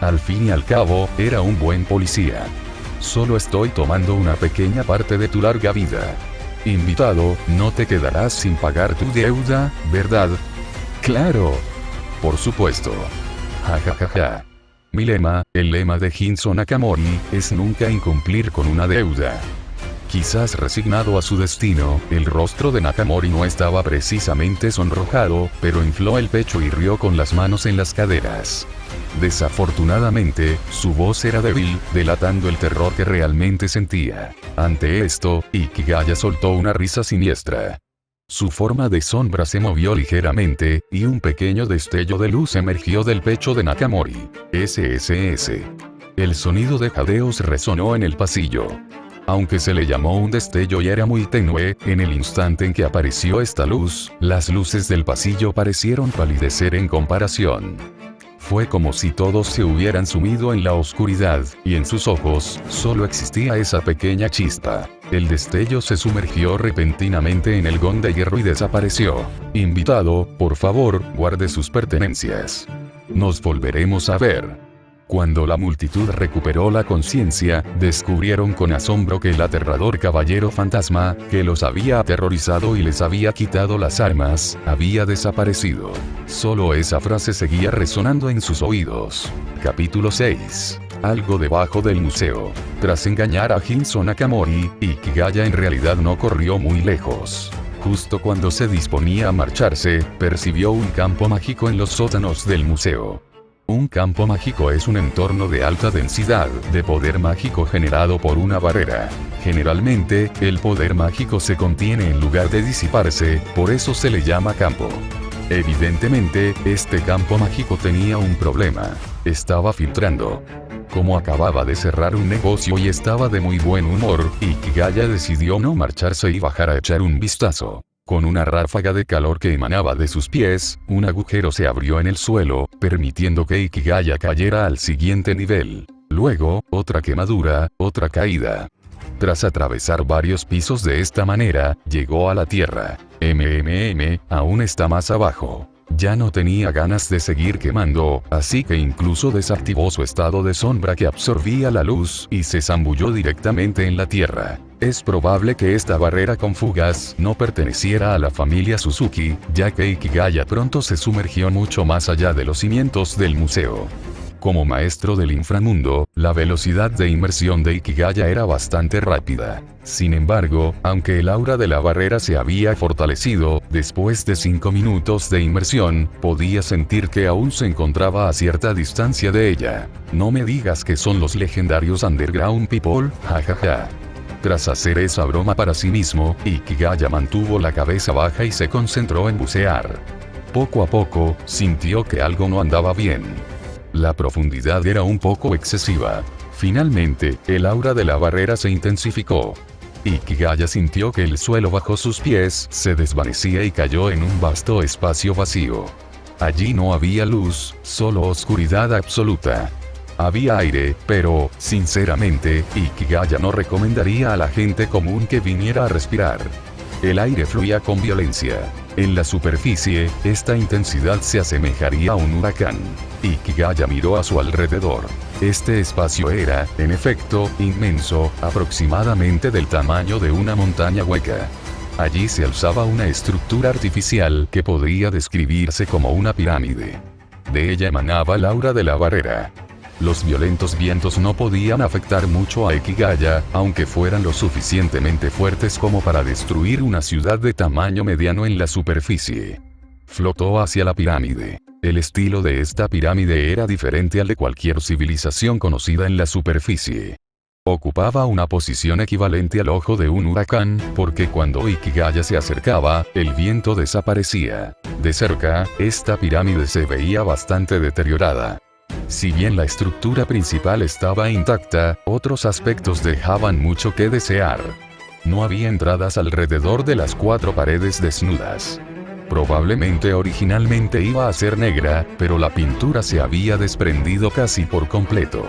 Al fin y al cabo, era un buen policía. Solo estoy tomando una pequeña parte de tu larga vida. Invitado, no te quedarás sin pagar tu deuda, ¿verdad? ¡Claro! Por supuesto. Ja. Mi lema, el lema de Shinzo Nakamori, es nunca incumplir con una deuda. Quizás resignado a su destino, el rostro de Nakamori no estaba precisamente sonrojado, pero infló el pecho y rió con las manos en las caderas. Desafortunadamente, su voz era débil, delatando el terror que realmente sentía. Ante esto, Ikigaya soltó una risa siniestra. Su forma de sombra se movió ligeramente, y un pequeño destello de luz emergió del pecho de Nakamori. SSS. El sonido de jadeos resonó en el pasillo. Aunque se le llamó un destello y era muy tenue, en el instante en que apareció esta luz, las luces del pasillo parecieron palidecer en comparación. Fue como si todos se hubieran sumido en la oscuridad, y en sus ojos, solo existía esa pequeña chispa. El destello se sumergió repentinamente en el gong de hierro y desapareció. Invitado, por favor, guarde sus pertenencias. Nos volveremos a ver. Cuando la multitud recuperó la conciencia, descubrieron con asombro que el aterrador caballero fantasma, que los había aterrorizado y les había quitado las armas, había desaparecido. Solo esa frase seguía resonando en sus oídos. Capítulo 6. Algo debajo del museo. Tras engañar a Shinzo Nakamori, Ikigaya en realidad no corrió muy lejos. Justo cuando se disponía a marcharse, percibió un campo mágico en los sótanos del museo. Un campo mágico es un entorno de alta densidad de poder mágico generado por una barrera. Generalmente, el poder mágico se contiene en lugar de disiparse, por eso se le llama campo. Evidentemente, este campo mágico tenía un problema. Estaba filtrando. Como acababa de cerrar un negocio y estaba de muy buen humor, Ikigaya decidió no marcharse y bajar a echar un vistazo. Con una ráfaga de calor que emanaba de sus pies, un agujero se abrió en el suelo, permitiendo que Ikigaya cayera al siguiente nivel. Luego, otra quemadura, otra caída. Tras atravesar varios pisos de esta manera, llegó a la tierra. Aún está más abajo. Ya no tenía ganas de seguir quemando, así que incluso desactivó su estado de sombra que absorbía la luz y se zambulló directamente en la tierra. Es probable que esta barrera con fugas no perteneciera a la familia Suzuki, ya que Ikigaya pronto se sumergió mucho más allá de los cimientos del museo. Como maestro del inframundo, la velocidad de inmersión de Ikigaya era bastante rápida. Sin embargo, aunque el aura de la barrera se había fortalecido, después de 5 minutos de inmersión, podía sentir que aún se encontraba a cierta distancia de ella. No me digas que son los legendarios Underground People, jajaja. Tras hacer esa broma para sí mismo, Ikigaya mantuvo la cabeza baja y se concentró en bucear. Poco a poco, sintió que algo no andaba bien. La profundidad era un poco excesiva. Finalmente, el aura de la barrera se intensificó. Ikigaya sintió que el suelo bajo sus pies se desvanecía y cayó en un vasto espacio vacío. Allí no había luz, solo oscuridad absoluta. Había aire, pero, sinceramente, Ikigaya no recomendaría a la gente común que viniera a respirar. El aire fluía con violencia. En la superficie, esta intensidad se asemejaría a un huracán. Ikigaya miró a su alrededor. Este espacio era, en efecto, inmenso, aproximadamente del tamaño de una montaña hueca. Allí se alzaba una estructura artificial que podría describirse como una pirámide. De ella emanaba el aura de la barrera. Los violentos vientos no podían afectar mucho a Ikigaya, aunque fueran lo suficientemente fuertes como para destruir una ciudad de tamaño mediano en la superficie. Flotó hacia la pirámide. El estilo de esta pirámide era diferente al de cualquier civilización conocida en la superficie. Ocupaba una posición equivalente al ojo de un huracán, porque cuando Ikigaya se acercaba, el viento desaparecía. De cerca, esta pirámide se veía bastante deteriorada. Si bien la estructura principal estaba intacta, otros aspectos dejaban mucho que desear. No había entradas alrededor de las 4 paredes desnudas. Probablemente originalmente iba a ser negra, pero la pintura se había desprendido casi por completo.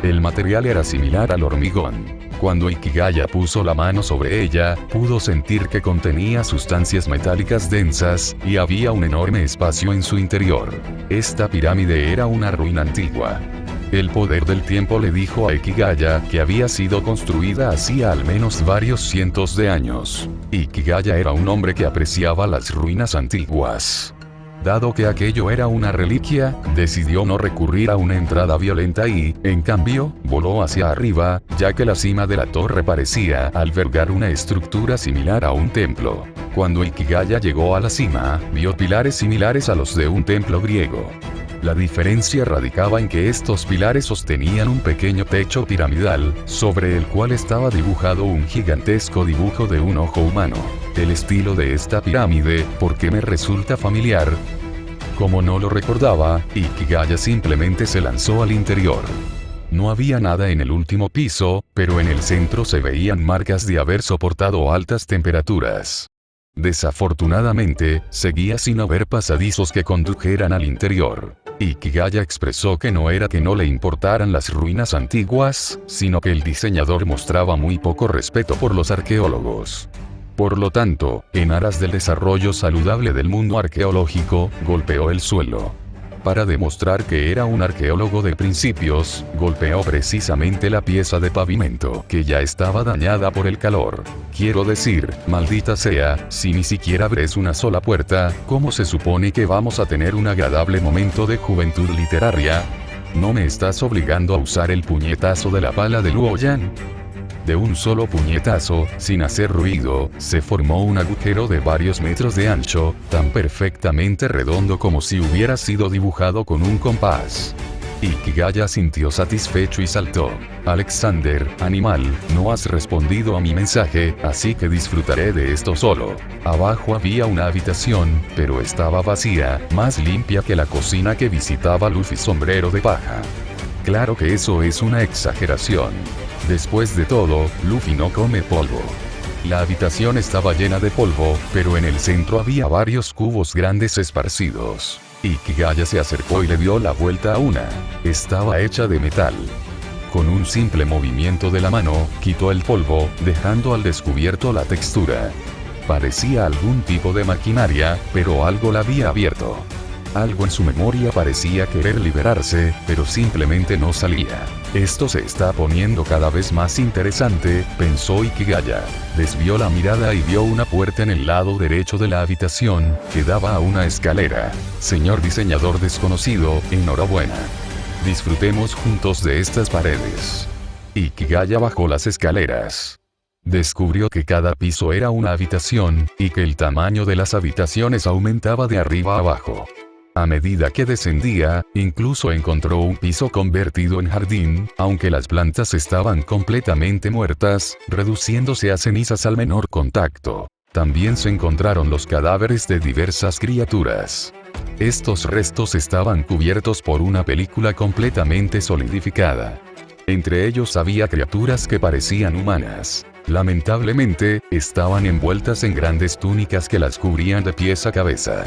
El material era similar al hormigón. Cuando Ikigaya puso la mano sobre ella, pudo sentir que contenía sustancias metálicas densas, y había un enorme espacio en su interior. Esta pirámide era una ruina antigua. El poder del tiempo le dijo a Ikigaya que había sido construida hacía al menos varios cientos de años. Ikigaya era un hombre que apreciaba las ruinas antiguas. Dado que aquello era una reliquia, decidió no recurrir a una entrada violenta y, en cambio, voló hacia arriba, ya que la cima de la torre parecía albergar una estructura similar a un templo. Cuando Ikigaya llegó a la cima, vio pilares similares a los de un templo griego. La diferencia radicaba en que estos pilares sostenían un pequeño techo piramidal, sobre el cual estaba dibujado un gigantesco dibujo de un ojo humano. El estilo de esta pirámide, ¿por qué me resulta familiar? Como no lo recordaba, Ikigaya simplemente se lanzó al interior. No había nada en el último piso, pero en el centro se veían marcas de haber soportado altas temperaturas. Desafortunadamente, seguía sin haber pasadizos que condujeran al interior. Ikigaya expresó que no era que no le importaran las ruinas antiguas, sino que el diseñador mostraba muy poco respeto por los arqueólogos. Por lo tanto, en aras del desarrollo saludable del mundo arqueológico, golpeó el suelo. Para demostrar que era un arqueólogo de principios, golpeó precisamente la pieza de pavimento, que ya estaba dañada por el calor. Quiero decir, maldita sea, si ni siquiera abres una sola puerta, ¿cómo se supone que vamos a tener un agradable momento de juventud literaria? ¿No me estás obligando a usar el puñetazo de la pala de Luoyan? De un solo puñetazo, sin hacer ruido, se formó un agujero de varios metros de ancho, tan perfectamente redondo como si hubiera sido dibujado con un compás. Ikigaya sintió satisfecho y saltó. Alexander, animal, no has respondido a mi mensaje, así que disfrutaré de esto solo. Abajo había una habitación, pero estaba vacía, más limpia que la cocina que visitaba Luffy sombrero de paja. Claro que eso es una exageración. Después de todo, Luffy no come polvo. La habitación estaba llena de polvo, pero en el centro había varios cubos grandes esparcidos. Ikigaya se acercó y le dio la vuelta a una. Estaba hecha de metal. Con un simple movimiento de la mano, quitó el polvo, dejando al descubierto la textura. Parecía algún tipo de maquinaria, pero algo la había abierto. Algo en su memoria parecía querer liberarse, pero simplemente no salía. Esto se está poniendo cada vez más interesante, pensó Ikigaya. Desvió la mirada y vio una puerta en el lado derecho de la habitación, que daba a una escalera. Señor diseñador desconocido, enhorabuena. Disfrutemos juntos de estas paredes. Ikigaya bajó las escaleras. Descubrió que cada piso era una habitación, y que el tamaño de las habitaciones aumentaba de arriba a abajo. A medida que descendía, incluso encontró un piso convertido en jardín, aunque las plantas estaban completamente muertas, reduciéndose a cenizas al menor contacto. También se encontraron los cadáveres de diversas criaturas. Estos restos estaban cubiertos por una película completamente solidificada. Entre ellos había criaturas que parecían humanas. Lamentablemente, estaban envueltas en grandes túnicas que las cubrían de pies a cabeza.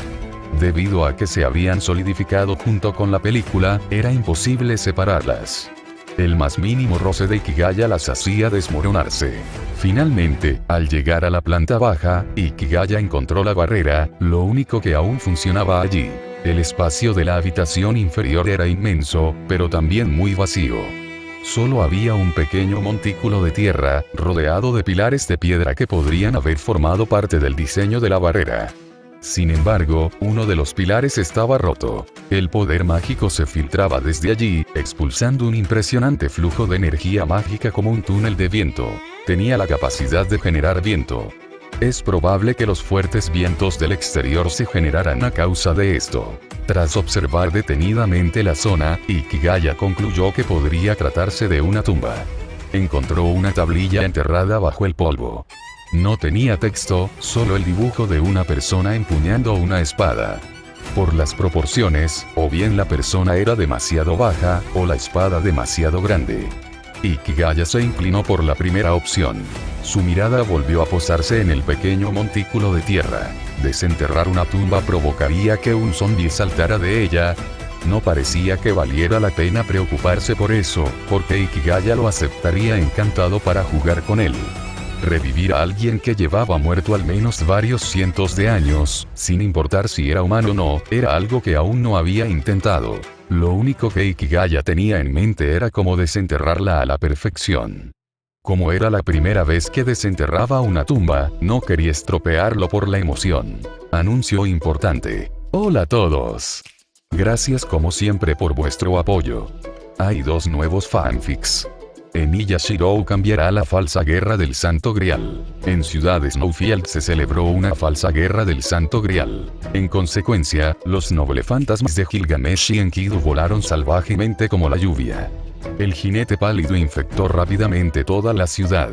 Debido a que se habían solidificado junto con la película, era imposible separarlas. El más mínimo roce de Ikigaya las hacía desmoronarse. Finalmente, al llegar a la planta baja, Ikigaya encontró la barrera, lo único que aún funcionaba allí. El espacio de la habitación inferior era inmenso, pero también muy vacío. Solo había un pequeño montículo de tierra, rodeado de pilares de piedra que podrían haber formado parte del diseño de la barrera. Sin embargo, uno de los pilares estaba roto. El poder mágico se filtraba desde allí, expulsando un impresionante flujo de energía mágica como un túnel de viento. Tenía la capacidad de generar viento. Es probable que los fuertes vientos del exterior se generaran a causa de esto. Tras observar detenidamente la zona, Ikigaya concluyó que podría tratarse de una tumba. Encontró una tablilla enterrada bajo el polvo. No tenía texto, solo el dibujo de una persona empuñando una espada. Por las proporciones, o bien la persona era demasiado baja, o la espada demasiado grande. Ikigaya se inclinó por la primera opción. Su mirada volvió a posarse en el pequeño montículo de tierra. Desenterrar una tumba provocaría que un zombi saltara de ella. No parecía que valiera la pena preocuparse por eso, porque Ikigaya lo aceptaría encantado para jugar con él. Revivir a alguien que llevaba muerto al menos varios cientos de años, sin importar si era humano o no, era algo que aún no había intentado. Lo único que Ikigaya tenía en mente era cómo desenterrarla a la perfección. Como era la primera vez que desenterraba una tumba, no quería estropearlo por la emoción. Anuncio importante. Hola a todos. Gracias como siempre por vuestro apoyo. Hay 2 nuevos fanfics. Emilia Shirou cambiará la falsa guerra del Santo Grial. En Ciudad Snowfield se celebró una falsa guerra del Santo Grial. En consecuencia, los nobles fantasmas de Gilgamesh y Enkidu volaron salvajemente como la lluvia. El jinete pálido infectó rápidamente toda la ciudad.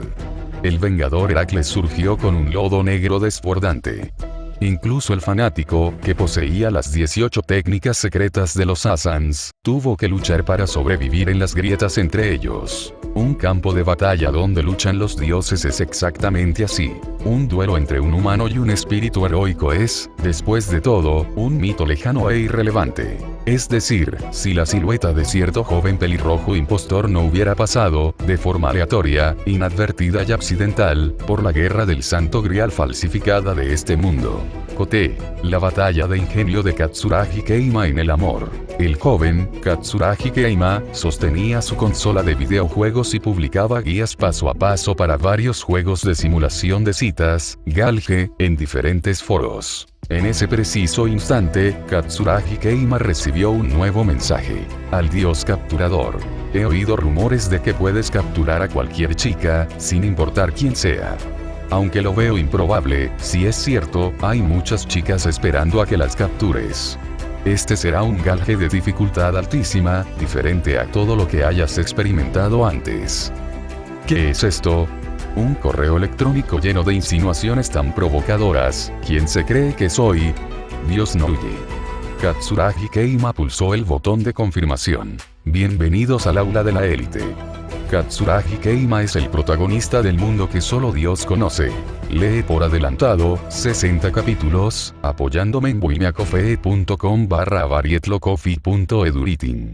El vengador Heracles surgió con un lodo negro desbordante. Incluso el fanático, que poseía las 18 técnicas secretas de los Asans, tuvo que luchar para sobrevivir en las grietas entre ellos. Un campo de batalla donde luchan los dioses es exactamente así. Un duelo entre un humano y un espíritu heroico es, después de todo, un mito lejano e irrelevante. Es decir, si la silueta de cierto joven pelirrojo impostor no hubiera pasado, de forma aleatoria, inadvertida y accidental, por la guerra del Santo Grial falsificada de este mundo. Kote, la batalla de ingenio de Katsuragi Keima en el amor. El joven, Katsuragi Keima, sostenía su consola de videojuegos y publicaba guías paso a paso para varios juegos de simulación de citas, Galge, en diferentes foros. En ese preciso instante, Katsuragi Keima recibió un nuevo mensaje. Al dios capturador. He oído rumores de que puedes capturar a cualquier chica, sin importar quién sea. Aunque lo veo improbable, si es cierto, hay muchas chicas esperando a que las captures. Este será un Galge de dificultad altísima, diferente a todo lo que hayas experimentado antes. ¿Qué es esto? Un correo electrónico lleno de insinuaciones tan provocadoras. ¿Quién se cree que soy? Dios no huye. Katsuragi Keima pulsó el botón de confirmación. Bienvenidos al aula de la élite. Katsuragi Keima es el protagonista del mundo que solo Dios conoce. Lee por adelantado, 60 capítulos, apoyándome en buimeacoffee.com/varietlocoffee.eduritin.